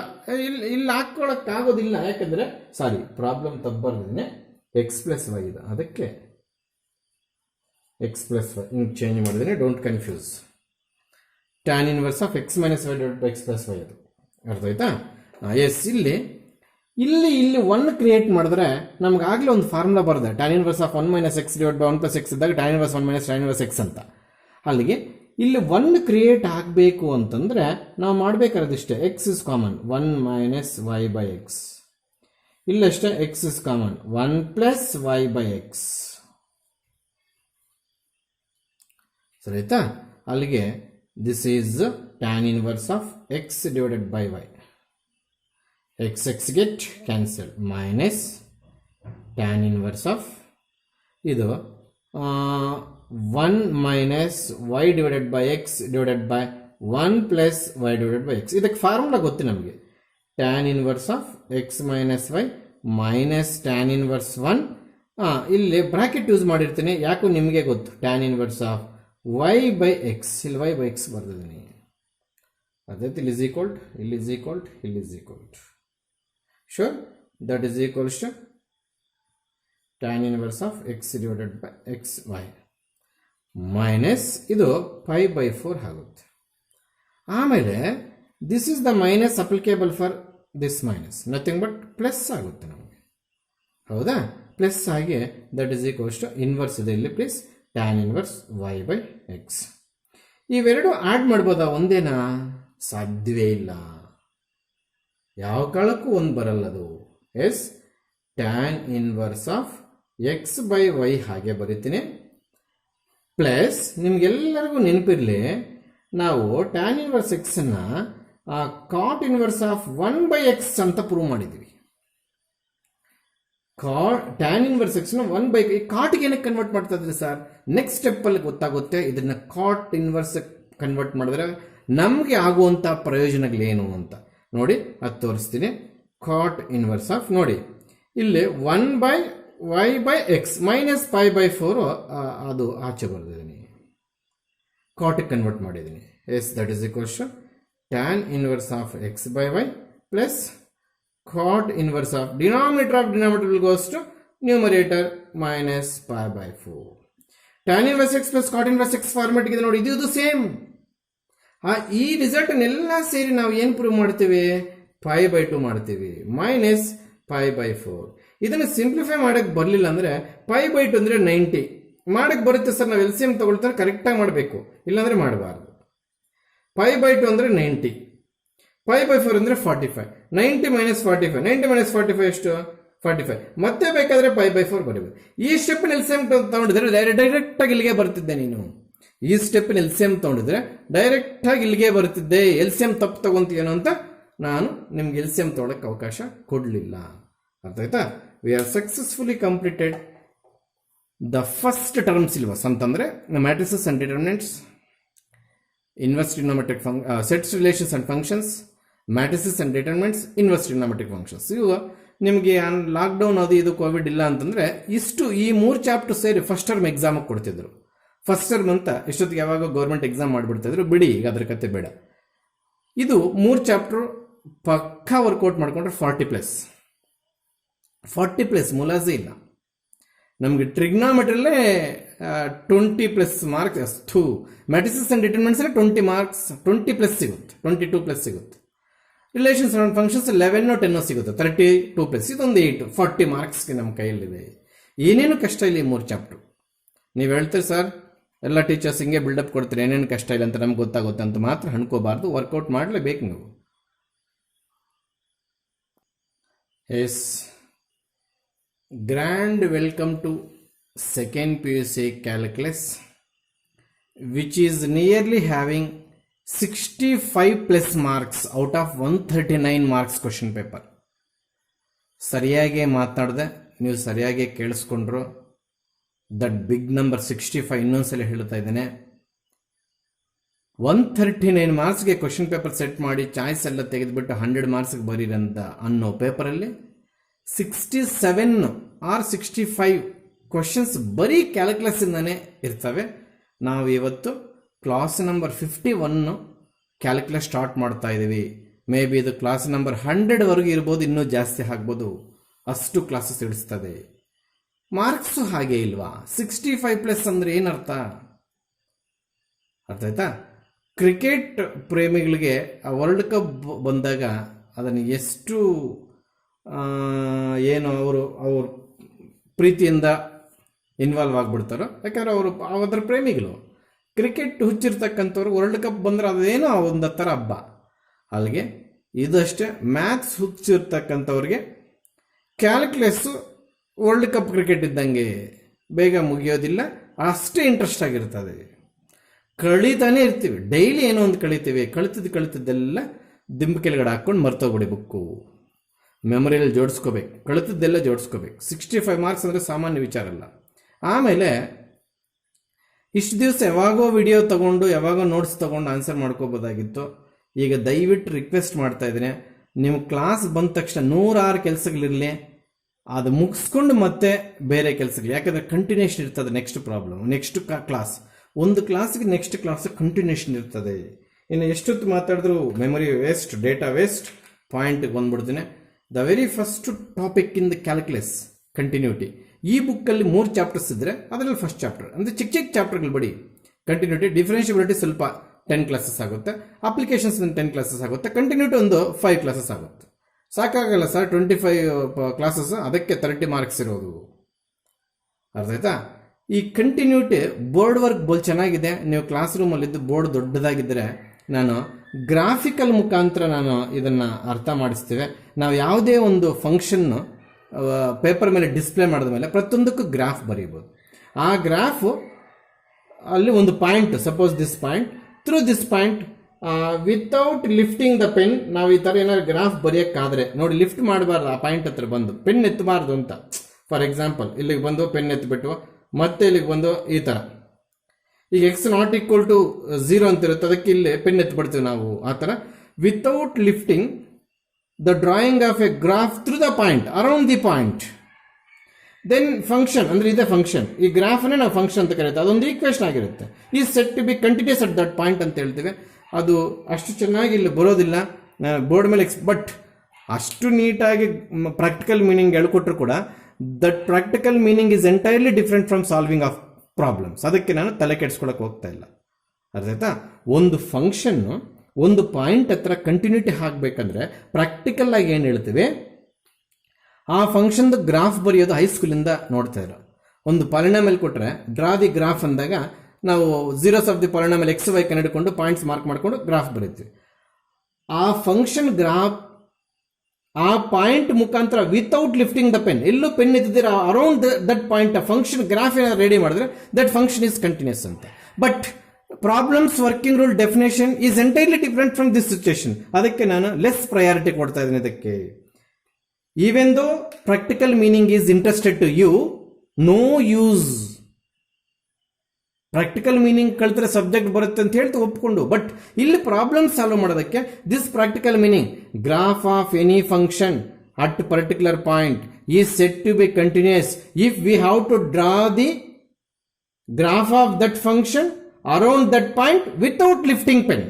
ಇಲ್ಲಿ ಹಾಕ್ಕೊಳ್ಳೋಕ್ಕಾಗೋದಿಲ್ಲ. ಯಾಕಂದರೆ ಪ್ರಾಬ್ಲಮ್ ತಪ್ಪರ್ದಿದ್ದೀನಿ, ಎಕ್ಸ್ ಪ್ಲಸ್ ವೈ ಇದೆ, ಅದಕ್ಕೆ ಎಕ್ಸ್ ಪ್ಲಸ್ ವೈ ಹಿಂಗೆ ಚೇಂಜ್ ಮಾಡಿದ್ದೀನಿ. Don't confuse. Tan inverse of x minus y divided by x plus y ಅದು. ಅರ್ಥ ಆಯ್ತಾ? ಎಸ್. ಇಲ್ಲಿ 1 ಕ್ರಿಯೇಟ್ ಮಾಡಿದ್ರೆ ನಮ್ಗೆ ಆಗಲೇ ಒಂದು ಫಾರ್ಮುಲಾ ಬರುತ್ತೆ, tan inverse of 1 minus x divide by 1 plus x ಇದ್ದಾಗ tan inverse 1 minus tan inverse x ಅಂತ. ಅಲ್ಲಿಗೆ ಇಲ್ಲಿ 1 ಕ್ರಿಯೇಟ್ ಆಗಬೇಕು ಅಂತಂದರೆ ನಾವು ಮಾಡಬೇಕಾದ್ದಿಷ್ಟೇ, x is common 1 minus y by x. ಇಲ್ಲಷ್ಟೇ x is common 1 plus y by x. ಸರಿ ಆಯ್ತಾ? ಅಲ್ಲಿಗೆ this is tan inverse of x divided by y. X get cancel minus tan inverse of ಇದು 1 minus y divided by x divided by 1 plus y divided by x. ಇದಕ್ಕೆ formula ಗೊತ್ತು ನಮಗೆ, tan inverse of x minus y minus tan inverse 1. ಇಲ್ಲಿ bracket use ಮಾಡಿರ್ತೀನಿ, ಯಾಕೋ ನಿಮಗೆ ಗೊತ್ತು, tan inverse of y by x. ಇಲ್ಲಿ ವೈ ಬೈ ಎಕ್ಸ್ ಬರ್ದಿದ್ದೀನಿ. ಅದೇ ಇಲ್ಲಿ ಇಸ್ ಈಕ್ವಲ್ಟ್, ಇಲ್ಲಿ ಇಸ್ ಈಕ್ವಲ್ಟ್, ಇಲ್ಲಿ is equal to. Sure. That is equals to tan inverse of x divided by x y minus ಇದು ಪೈ ಬೈ 4 ಆಗುತ್ತೆ. ಆಮೇಲೆ this is the minus applicable for this minus, nothing but plus ಆಗುತ್ತೆ ನಮಗೆ. ಹೌದಾ? Plus ಆಗಿ that is equals to inverse ಇದೆ ಇಲ್ಲಿ, please tan inverse y by x. ಇವೆರಡು ಆ್ಯಡ್ ಮಾಡ್ಬೋದಾ ಒಂದೇನಾ? ಸಾಧ್ಯವೇ ಇಲ್ಲ, ಯಾವ ಕಾಲಕ್ಕೂ ಒಂದು ಬರಲ್ಲದು. Yes, tan inverse of x by y ಹಾಗೆ ಬರೀತೀನಿ, ಪ್ಲಸ್ ನಿಮ್ಗೆಲ್ಲರಿಗೂ ನೆನಪಿರಲಿ, ನಾವು ಟ್ಯಾನ್ ಇನ್ವರ್ಸ್ ಎಕ್ಸನ್ನು cot inverse of 1 by x ಅಂತ ಪ್ರೂವ್ ಮಾಡಿದ್ದೀವಿ. ಟ್ಯಾನ್ ಇನ್ವರ್ಸ್ ಎಕ್ಸ್ನ 1 ಬೈ ಕಾಟ್ಗೆ ಏನಕ್ಕೆ ಕನ್ವರ್ಟ್ ಮಾಡ್ತಾ ಇದ್ರಿ ಸರ್? ನೆಕ್ಸ್ಟ್ ಸ್ಟೆಪ್ಪಲ್ಲಿ ಗೊತ್ತಾಗುತ್ತೆ ಇದನ್ನು ಕಾಟ್ ಇನ್ವರ್ಸ್ ಕನ್ವರ್ಟ್ ಮಾಡಿದ್ರೆ ನಮಗೆ ಆಗುವಂಥ ಪ್ರಯೋಜನಗಳೇನು ಅಂತ. ನೋಡಿ ಅದು ತೋರಿಸ್ತೀನಿ. ಕಾಟ್ ಇನ್ವರ್ಸ್ ಆಫ್ ನೋಡಿ ಇಲ್ಲಿ 1 by y by x minus pi by 4 ಅದು ಆಚೆ ಬರ್ದಿದ್ದೀನಿ, ಕಾಟಿಗೆ ಕನ್ವರ್ಟ್ ಮಾಡಿದ್ದೀನಿ. Yes, that is equals to tan inverse of x by y plus cot inverse of denominator will goes to numerator minus pi by 4. Tan inverse x plus cot inverse x format ಇದೆ ನೋಡಿ, ಇದು same. ಈ ರಿಸಲ್ಟನ್ನೆಲ್ಲ ಸೇರಿ ನಾವು ಏನು prove ಮಾಡ್ತೀವಿ? Pi by 2 ಮಾಡ್ತೀವಿ minus pi by 4. ಇದನ್ನು ಸಿಂಪ್ಲಿಫೈ ಮಾಡೋಕ್ಕೆ ಬರಲಿಲ್ಲ ಅಂದರೆ ಪೈ ಬೈ 2 ಅಂದರೆ 90 ಮಾಡೋಕ್ಕೆ ಬರುತ್ತೆ ಸರ್. ನಾವು LCM ತಗೊಳ್ತಾರೆ ಕರೆಕ್ಟಾಗಿ ಮಾಡಬೇಕು, ಇಲ್ಲಾಂದರೆ ಮಾಡಬಾರ್ದು. ಪೈ ಬೈ 2 ಅಂದರೆ 90, ಪೈ ಬೈ 4 ಅಂದರೆ 45. 90 ಮೈನಸ್ 45, 90 ಮೈನಸ್ 45 ಎಷ್ಟು? 45. ಮತ್ತೆ ಬೇಕಾದರೆ ಪೈ ಬೈ 4 ಬರೀಬೇಕು. ಈ ಸ್ಟೆಪ್ಪಿನ LCM ತಗೊಂಡಿದ್ರೆ ಡೈರೆಕ್ಟಾಗಿ ಇಲ್ಲಿಗೆ ಬರ್ತಿದ್ದೆ. ನೀನು ಈ ಸ್ಟೆಪ್ಪಿನ LCM ತಗೊಂಡಿದ್ರೆ ಡೈರೆಕ್ಟಾಗಿ ಇಲ್ಲಿಗೆ ಬರ್ತಿದ್ದೆ. LCM ತಪ್ಪು ತಗೊಂತೀಯೇನೋ ಅಂತ ನಾನು ನಿಮ್ಗೆ LCM ತಗೊಳಕ್ಕೆ ಅವಕಾಶ ಕೊಡಲಿಲ್ಲ. ಅರ್ಥ ಆಯ್ತಾ? We are successfully completed the first term syllabus ಅಂತಂದರೆ matrices and determinants, inverse trigonometric sets relations and functions, matrices and determinants, inverse trigonometric functions. ಇವು ನಿಮಗೆ ಲಾಕ್ಡೌನ್ ಅದು ಇದು ಕೋವಿಡ್ ಇಲ್ಲ ಅಂತಂದರೆ ಇಷ್ಟು ಈ 3 ಚಾಪ್ಟರ್ ಸೇರಿ ಫಸ್ಟ್ ಟರ್ಮ್ ಎಕ್ಸಾಮಿಗೆ ಕೊಡ್ತಿದ್ರು. ಫಸ್ಟ್ ಟರ್ಮ್ ಅಂತ ಇಷ್ಟೊತ್ತಿಗೆ ಯಾವಾಗ ಗೌರ್ಮೆಂಟ್ ಎಕ್ಸಾಮ್ ಮಾಡಿಬಿಡ್ತಿದ್ರು. ಬಿಡಿ, ಈಗ ಅದ್ರ ಕತೆ ಬೇಡ. ಇದು 3 ಚಾಪ್ಟರ್ ಪಕ್ಕಾ ವರ್ಕೌಟ್ ಮಾಡಿಕೊಂಡ್ರೆ 40 ಪ್ಲಸ್ ಮುಲಾಜೆ ಇಲ್ಲ. ನಮಗೆ ಟ್ರಿಗ್ನಾಮೆಟ್ರಲ್ಲೇ 20 ಪ್ಲಸ್ ಮಾರ್ಕ್ಸ್ ಅಷ್ಟು, ಮ್ಯಾಟ್ರಿಸಸ್ ಆ್ಯಂಡ್ ಡಿಟರ್ಮಿನೆಂಟ್ಸಲ್ಲೇ 20 ಮಾರ್ಕ್ಸ್ 20 ಪ್ಲಸ್ ಸಿಗುತ್ತೆ, 22 ಪ್ಲಸ್ ಸಿಗುತ್ತೆ. ರಿಲೇಷನ್ಸ್ ಆ್ಯಂಡ್ ಫಂಕ್ಷನ್ಸ್ 11 10 ಸಿಗುತ್ತೆ, 32 ಪ್ಲಸ್. ಇದೊಂದು 8 40 ಮಾರ್ಕ್ಸ್ಗೆ ನಮ್ಮ ಕೈಯಲ್ಲಿದೆ. ಏನೇನು ಕಷ್ಟ ಇಲ್ಲ ಈ 3 ಚಾಪ್ಟರ್. ನೀವು ಹೇಳ್ತೀರಿ ಸರ್ ಎಲ್ಲ ಟೀಚರ್ಸ್ ಹಿಂಗೆ ಬಿಲ್ಡಪ್ ಕೊಡ್ತೀರಿ, ಏನೇನು ಕಷ್ಟ ಇಲ್ಲ ಅಂತ ನಮ್ಗೆ ಗೊತ್ತಾಗುತ್ತೆ ಅಂತ ಮಾತ್ರ ಅನ್ಕೋಬಾರ್ದು. ವರ್ಕೌಟ್ ಮಾಡಲೇಬೇಕು ನೀವು. Yes, grand welcome to second PUC calculus, which is nearly having 65 plus marks out of 139 marks question paper. ಸರಿಯಾಗಿ ಮಾತನಾಡಿದೆ, ನೀವು ಸರಿಯಾಗಿ ಕೇಳಿಸ್ಕೊಂಡ್ರು. ದಟ್ ಬಿಗ್ ನಂಬರ್ 65 ಇನ್ನೊಂದ್ಸಲ ಹೇಳ್ತಾ ಇದ್ದೇನೆ. 139 ಮಾರ್ಕ್ಸ್ಗೆ ಕ್ವಶನ್ ಪೇಪರ್ ಸೆಟ್ ಮಾಡಿ ಚಾಯ್ಸ್ ಎಲ್ಲ ತೆಗೆದುಬಿಟ್ಟು 100 ಮಾರ್ಕ್ಸ್ಗೆ ಬರೀರಂತ ಅನ್ನೋ ಪೇಪರಲ್ಲಿ 67 ಆರ್ 65 ಕ್ವಶನ್ಸ್ ಬರೀ ಕ್ಯಾಲ್ಕುಲಸ್ಸಿಂದನೇ ಇರ್ತವೆ. ನಾವು ಇವತ್ತು ಕ್ಲಾಸ್ ನಂಬರ್ 51 ಕ್ಯಾಲ್ಕುಲಸ್ ಸ್ಟಾರ್ಟ್ ಮಾಡ್ತಾ ಇದ್ದೀವಿ. ಮೇ ಬಿ ಇದು ಕ್ಲಾಸ್ ನಂಬರ್ 100ವರೆಗೂ ಇರ್ಬೋದು, ಇನ್ನೂ ಜಾಸ್ತಿ ಆಗ್ಬೋದು, ಅಷ್ಟು ಕ್ಲಾಸಸ್ ಇಡಿಸ್ತದೆ. ಮಾರ್ಕ್ಸು ಹಾಗೆ ಇಲ್ವಾ? 65+ ಅಂದರೆ ಏನರ್ಥ? ಅರ್ಥ ಆಯ್ತಾ? ಕ್ರಿಕೆಟ್ ಪ್ರೇಮಿಗಳಿಗೆ ವರ್ಲ್ಡ್ ಕಪ್ ಬಂದಾಗ ಅದನ್ನು ಎಷ್ಟು ಏನು ಅವರು ಪ್ರೀತಿಯಿಂದ ಇನ್ವಾಲ್ವ್ ಆಗಿಬಿಡ್ತಾರೋ, ಯಾಕಂದರೆ ಅವರು ಅದರ ಪ್ರೇಮಿಗಳು. ಕ್ರಿಕೆಟ್ ಹುಚ್ಚಿರ್ತಕ್ಕಂಥವ್ರು ವರ್ಲ್ಡ್ ಕಪ್ ಬಂದರೆ ಅದೇನೋ ಒಂದು ಥರ ಹಬ್ಬ. ಅಲ್ಲಿಗೆ ಇದಷ್ಟೇ, ಮ್ಯಾಥ್ಸ್ ಹುಚ್ಚಿರ್ತಕ್ಕಂಥವ್ರಿಗೆ ಕ್ಯಾಲ್ಕುಲಸ್ಸು ವರ್ಲ್ಡ್ ಕಪ್ ಕ್ರಿಕೆಟ್ ಇದ್ದಂಗೆ ಬೇಗ ಮುಗಿಯೋದಿಲ್ಲ, ಅಷ್ಟೇ ಇಂಟ್ರೆಸ್ಟ್ ಆಗಿರ್ತದೆ. ಕಳೀತಾನೆ ಇರ್ತೀವಿ, ಡೈಲಿ ಏನೋ ಒಂದು ಕಳಿತೀವಿ, ಕಳಿತಿದ್ದೆಲ್ಲ ದಿಂಬು ಕೆಳಗಡೆ ಹಾಕ್ಕೊಂಡು ಮರ್ತೋಗ್ಬಿಡಿ ಬುಕ್ಕು. ಮೆಮೊರಿಯಲ್ಲಿ ಜೋಡಿಸ್ಕೋಬೇಕು, ಕಳಿತಿದ್ದೆಲ್ಲ ಜೋಡಿಸ್ಕೋಬೇಕು. 65 ಮಾರ್ಕ್ಸ್ ಅಂದರೆ ಸಾಮಾನ್ಯ ವಿಚಾರ ಅಲ್ಲ. ಆಮೇಲೆ ಇಷ್ಟು ದಿವಸ ಯಾವಾಗೋ ವಿಡಿಯೋ ತೊಗೊಂಡು ಯಾವಾಗೋ ನೋಟ್ಸ್ ತೊಗೊಂಡು ಆನ್ಸರ್ ಮಾಡ್ಕೋಬೋದಾಗಿತ್ತು. ಈಗ ದಯವಿಟ್ಟು ರಿಕ್ವೆಸ್ಟ್ ಮಾಡ್ತಾ ಇದ್ದೀನಿ, ನಿಮ್ಮ ಕ್ಲಾಸ್ ಬಂದ ತಕ್ಷಣ 106 ಕೆಲಸಗಳಿರಲಿ, ಅದು ಮುಗಿಸ್ಕೊಂಡು ಮತ್ತೆ ಬೇರೆ ಕೆಲಸಗಳು, ಯಾಕಂದರೆ ಕಂಟಿನ್ಯೂಷನ್ ಇರ್ತದೆ. ನೆಕ್ಸ್ಟ್ ಕ್ಲಾಸ್ ಒಂದು ಕ್ಲಾಸ್ಗೆ ನೆಕ್ಸ್ಟ್ ಕ್ಲಾಸ್ ಕಂಟಿನ್ಯೂಷನ್ ಇರ್ತದೆ. ಇನ್ನು ಎಷ್ಟೊತ್ತು ಮಾತಾಡಿದ್ರು ಮೆಮೊರಿ ವೇಸ್ಟ್, ಡೇಟಾ ವೇಸ್ಟ್. ಪಾಯಿಂಟ್ಗೆ ಬಂದ್ಬಿಡ್ತೀನಿ. The very first topic in the calculus continuity. ಈ ಬುಕ್ಕಲ್ಲಿ 3 ಚಾಪ್ಟರ್ಸ್ ಇದ್ದರೆ ಅದರಲ್ಲಿ ಫಸ್ಟ್ ಚಾಪ್ಟರ್ ಅಂದರೆ ಚಿಕ್ಕ ಚಾಪ್ಟರ್ಗಳು ಬಡಿ. ಕಂಟಿನ್ಯೂಟಿ, ಡಿಫರೆನ್ಷಿಯಬಿಲಿಟಿ ಸ್ವಲ್ಪ 10 ಕ್ಲಾಸಸ್ ಆಗುತ್ತೆ, ಅಪ್ಲಿಕೇಶನ್ಸ್ 10 ಕ್ಲಾಸಸ್ ಆಗುತ್ತೆ, ಕಂಟಿನ್ಯೂಟಿ ಒಂದು 5 ಕ್ಲಾಸಸ್ ಆಗುತ್ತೆ. ಸಾಕಾಗಲ್ಲ ಸರ್ 25 ಕ್ಲಾಸಸ್, ಅದಕ್ಕೆ 30 ಮಾರ್ಕ್ಸ್ ಇರೋದು. ಅರ್ಥ ಆಯ್ತಾ? ಈ ಕಂಟಿನ್ಯೂಟಿ ಬೋರ್ಡ್ ವರ್ಕ್ ಬೋಲ್ ಚೆನ್ನಾಗಿದೆ. ನೀವು ಕ್ಲಾಸ್ ರೂಮಲ್ಲಿದ್ದು ಬೋರ್ಡ್ ದೊಡ್ಡದಾಗಿದ್ದರೆ ನಾನು ಗ್ರಾಫಿಕಲ್ ಮುಖಾಂತರ ನಾನು ಇದನ್ನು ಅರ್ಥ ಮಾಡಿಸ್ತೇವೆ. ನಾವು ಯಾವುದೇ ಒಂದು ಫಂಕ್ಷನ್ನು ಪೇಪರ್ ಮೇಲೆ ಡಿಸ್ಪ್ಲೇ ಮಾಡಿದ ಮೇಲೆ ಪ್ರತಿಯೊಂದಕ್ಕೂ ಗ್ರಾಫ್ ಬರೀಬೋದು. ಆ ಗ್ರಾಫು ಅಲ್ಲಿ ಒಂದು point, suppose this point, through this point without lifting the pen, ನಾವು ಈ ಥರ ಏನಾದ್ರು ಗ್ರಾಫ್ ಬರೆಯೋಕ್ಕಾದರೆ ನೋಡಿ, ಲಿಫ್ಟ್ ಮಾಡಬಾರ್ದು, ಆ ಪಾಯಿಂಟ್ ಹತ್ರ ಬಂದು ಪೆನ್ ಎತ್ತಬಾರ್ದು ಅಂತ. ಫಾರ್ ಎಕ್ಸಾಂಪಲ್ ಇಲ್ಲಿಗೆ ಬಂದು ಪೆನ್ ಎತ್ತಿಬಿಟ್ಟು ಮತ್ತೆ ಇಲ್ಲಿಗೆ ಬಂದು ಈ ಥರ, ಈಗ x ≠ 0 ಅಂತಿರುತ್ತೆ, ಅದಕ್ಕೆ ಇಲ್ಲಿ ಪೆನ್ ಎತ್ಬಿಡ್ತೀವಿ ನಾವು. ಆ ಥರ without lifting the drawing of a graph through the point, around the point. Then function ಅಂದರೆ ಇದೇ ಫಂಕ್ಷನ್. ಈ ಗ್ರಾಫನ್ನೇ ನಾವು ಫಂಕ್ಷನ್ ಅಂತ ಕರೀತೀವಿ. ಅದೊಂದು ಈಕ್ವೇಷನ್ ಆಗಿರುತ್ತೆ. ಈ set to be continuous at that point ಅಂತ ಹೇಳ್ತೀವಿ. ಅದು ಅಷ್ಟು ಚೆನ್ನಾಗಿ ಇಲ್ಲಿ ಬರೋದಿಲ್ಲ ಬೋರ್ಡ್ ಮೇಲೆ, ಬಟ್ ಅಷ್ಟು ನೀಟಾಗಿ ಪ್ರಾಕ್ಟಿಕಲ್ ಮೀನಿಂಗ್ ಹೇಳ್ಕೊಟ್ರು ಕೂಡ that practical meaning is entirely different from solving of problems. ಅದಕ್ಕೆ ನಾನು ತಲೆ ಕೆಡಿಸ್ಕೊಳಕ್ಕೆ ಹೋಗ್ತಾ ಇಲ್ಲ. ಅರ್ಥ ಆಯ್ತಾ? ಒಂದು ಫಂಕ್ಷನ್ನು ಒಂದು ಪಾಯಿಂಟ್ ಹತ್ರ ಕಂಟಿನ್ಯೂಟಿ ಹಾಕಬೇಕಂದ್ರೆ ಪ್ರಾಕ್ಟಿಕಲ್ ಆಗಿ ಏನು ಹೇಳ್ತೀವಿ, ಆ ಫಂಕ್ಷನ್ದು ಗ್ರಾಫ್ ಬರೆಯೋದು ಹೈಸ್ಕೂಲಿಂದ ನೋಡ್ತಾ ಇರೋ. ಒಂದು ಪಾಲಿನಾಮಿಯಲ್ ಕೊಟ್ಟರೆ ಡ್ರಾ ದಿ ಗ್ರಾಫ್ ಅಂದಾಗ ನಾವು zeros of the polynomial x y ಕಂಡುಹಿಡ್ಕೊಂಡು ಪಾಯಿಂಟ್ಸ್ ಮಾರ್ಕ್ ಮಾಡಿಕೊಂಡು ಗ್ರಾಫ್ ಬರೀತೀವಿ. ಆ ಫಂಕ್ಷನ್ ಗ್ರಾಫ್ ಆ ಪಾಯಿಂಟ್ ಮುಖಾಂತರ ವಿತೌಟ್ ಲಿಫ್ಟಿಂಗ್ ದ ಪೆನ್, ಎಲ್ಲೂ ಪೆನ್ ಎತ್ತಿದ್ದೀರ ಅರೌಂಡ್ ದಟ್ ಪಾಯಿಂಟ್ ಆ ಫಂಕ್ಷನ್ ಗ್ರಾಫ್ ಏನಾದ್ರು ರೆಡಿ ಮಾಡಿದ್ರೆ ದಟ್ ಫಂಕ್ಷನ್ ಈಸ್ ಕಂಟಿನ್ಯೂಸ್ ಅಂತ. But problems working rule definition is entirely different from this situation. ಅದಕ್ಕೆ ನಾನು ಲೆಸ್ ಪ್ರಯಾರಿಟಿ ಕೊಡ್ತಾ ಇದ್ದೀನಿ ಇದಕ್ಕೆ. Even though practical meaning is interested to you, no use. Practical meaning ಕಲ್ತ್ರೆ subject ಬರುತ್ತೆ ಅಂತ ಹೇಳ್ತಾ ಒಪ್ಕೊಂಡು, ಬಟ್ ಇಲ್ಲಿ ಪ್ರಾಬ್ಲಮ್ ಸಾಲ್ವ್ ಮಾಡೋದಕ್ಕೆ this practical meaning graph of any function at particular point is set to be continuous if we have to draw the graph of that function around that point without lifting pen.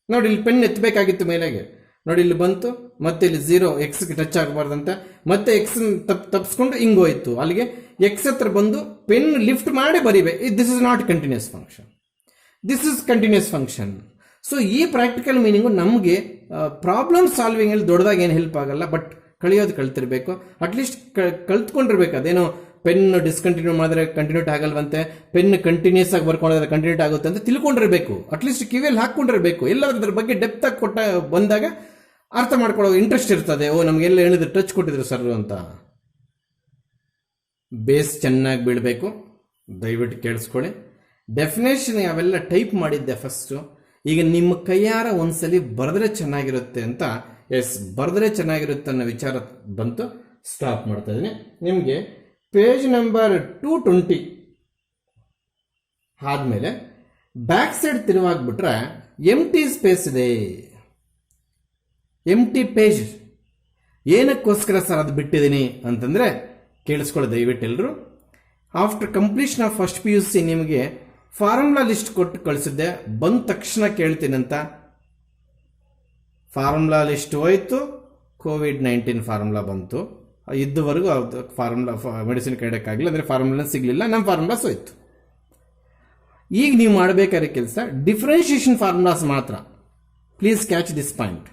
ನೋಡಿ ಇಲ್ಲಿ pen ಎತ್ತಬೇಕಾಗಿತ್ತು ಮೇಲೆಗೆ, ನೋಡಿ ಇಲ್ಲಿ ಬಂತು, ಮತ್ತೆ ಇಲ್ಲಿ 0 ಎಕ್ಸ್ಗೆ touch ಆಗಬಾರ್ದಂತೆ, ಮತ್ತೆ X ತಪ್ಪಿಸ್ಕೊಂಡು ಹಿಂಗೋಯ್ತು, ಅಲ್ಲಿಗೆ ಎಕ್ಸ್ ಹತ್ರ ಬಂದು ಪೆನ್ ಲಿಫ್ಟ್ ಮಾಡಿ ಬರೀಬೇಕು. This is not continuous function, this is continuous function. So ಈ ಪ್ರಾಕ್ಟಿಕಲ್ ಮೀನಿಂಗು ನಮಗೆ ಪ್ರಾಬ್ಲಮ್ ಸಾಲ್ವಿಂಗಲ್ಲಿ ದೊಡ್ಡದಾಗಿ ಏನು ಹೆಲ್ಪ್ ಆಗಲ್ಲ, ಬಟ್ ಕಲ್ತಿರ್ಬೇಕು. ಅಟ್ಲೀಸ್ಟ್ ಕಲ್ತ್ಕೊಂಡಿರ್ಬೇಕು. ಅದೇನೋ ಪೆನ್ ಡಿಸ್ಕಂಟಿನ್ಯೂ ಮಾಡಿದ್ರೆ ಕಂಟಿನ್ಯೂಟ್ ಆಗಲ್ವಂತೆ, ಪೆನ್ ಕಂಟಿನ್ಯೂಸ್ ಆಗಿ ಬರ್ಕೊಂಡ್ರೆ ಕಂಟಿನ್ಯೂಟ್ ಆಗುತ್ತೆ ಅಂತ ತಿಳ್ಕೊಂಡಿರ್ಬೇಕು. ಅಟ್ಲೀಸ್ಟ್ ಕಿವಿಯಲ್ಲಿ ಹಾಕ್ಕೊಂಡಿರ್ಬೇಕು. ಎಲ್ಲಾದ್ರೂ ಅದ್ರ ಬಗ್ಗೆ ಡೆಪ್ತ್ ಆಗಿ ಬಂದಾಗ ಅರ್ಥ ಮಾಡ್ಕೊಳ್ಳೋ ಇಂಟ್ರೆಸ್ಟ್ ಇರ್ತದೆ. ಓ ನಮಗೆಲ್ಲ ಹೇಳಿದ್ರು ಟಚ್ ಕೊಟ್ಟಿದ್ರು ಸರ್ ಅಂತ. ಬೇಸ್ ಚೆನ್ನಾಗಿ ಬೀಳಬೇಕು. ದಯವಿಟ್ಟು ಕೇಳಿಸ್ಕೊಳ್ಳಿ. ಡೆಫಿನೇಷನ್ ಅವೆಲ್ಲ ಟೈಪ್ ಮಾಡಿದ್ದೆ ಫಸ್ಟು. ಈಗ ನಿಮ್ಮ ಕೈಯಾರ ಒಂದ್ಸಲಿ ಬರೆದ್ರೆ ಚೆನ್ನಾಗಿರುತ್ತೆ ಅಂತ, ಬರೆದ್ರೆ ಚೆನ್ನಾಗಿರುತ್ತೆ ಅನ್ನೋ ವಿಚಾರ ಬಂತು. ಸ್ಟಾಪ್ ಮಾಡ್ತಾ ಇದ್ದೀನಿ. ನಿಮಗೆ ಪೇಜ್ ನಂಬರ್ 220 ಆದಮೇಲೆ ಬ್ಯಾಕ್ ಸೈಡ್ ತಿರುವಾಗ್ಬಿಟ್ರೆ ಎಂಟಿ ಸ್ಪೇಸ್ ಇದೆ, ಎಂಟಿ ಪೇಜ್. ಏನಕ್ಕೋಸ್ಕರ ಸರ್ ಅದು ಬಿಟ್ಟಿದ್ದೀನಿ ಅಂತಂದರೆ ಕೇಳಿಸ್ಕೊಳ್ಳಿ ದಯವಿಟ್ಟು ಎಲ್ಲರೂ. After completion of first PUC ನಿಮಗೆ ಫಾರ್ಮುಲಾ ಲಿಸ್ಟ್ ಕೊಟ್ಟು ಕಳಿಸಿದ್ದೆ, ಬಂದ ತಕ್ಷಣ ಕೇಳ್ತೀನಿ ಅಂತ. ಫಾರ್ಮುಲಾ ಲಿಸ್ಟ್ ಹೋಯ್ತು, COVID-19 ಫಾರ್ಮುಲಾ ಬಂತು. ಇದುವರೆಗೂ ಅದು ಫಾರ್ಮುಲಾ ಮೆಡಿಸಿನ್ ಕಡೆಯಕ್ಕಾಗಲಿಲ್ಲ, ಅಂದರೆ ಫಾರ್ಮುಲಾ ಸಿಗಲಿಲ್ಲ, ನಮ್ಮ ಫಾರ್ಮುಲಾಸ್ ಹೋಯ್ತು. ಈಗ ನೀವು ಮಾಡಬೇಕಾದ್ರೆ ಕೆಲಸ ಡಿಫ್ರೆನ್ಷಿಯೇಷನ್ ಫಾರ್ಮುಲಾಸ್ ಮಾತ್ರ. Please catch this point.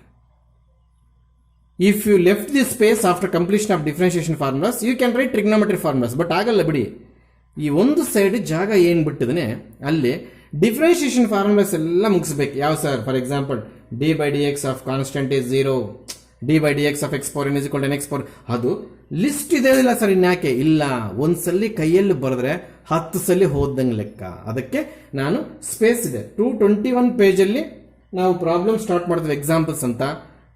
If you left the space after completion of differentiation formulas you can write trigonometry formulas. But ಆಗಲ್ಲ ಬಿಡಿ, ಈ ಒಂದು ಸೈಡ್ ಜಾಗ ಏನು ಬಿಟ್ಟಿದನೆ ಅಲ್ಲಿ ಡಿಫ್ರೆನ್ಷಿಯೇಷನ್ ಫಾರ್ಮುಲಾಸ್ ಎಲ್ಲ ಮುಗಿಸ್ಬೇಕು. ಯಾವ sir? For example d/dx of constant is 0, d/dx of x power n is equal to x power. ಅದು ಲಿಸ್ಟ್ ಇದೆ ಇಲ್ಲ ಸರ್, ಇನ್ಯಾಕೆ ಇಲ್ಲ. ಒಂದ್ಸಲಿ ಕೈಯಲ್ಲಿ ಬರೆದ್ರೆ 10 ಸಲ ಹೋದಂಗೆ ಲೆಕ್ಕ. ಅದಕ್ಕೆ ನಾನು ಸ್ಪೇಸ್ ಇದೆ 221 ಪೇಜಲ್ಲಿ ನಾವು ಪ್ರಾಬ್ಲಮ್ ಸ್ಟಾರ್ಟ್ ಮಾಡಿದ್ವಿ ಎಕ್ಸಾಂಪಲ್ಸ್ ಅಂತ.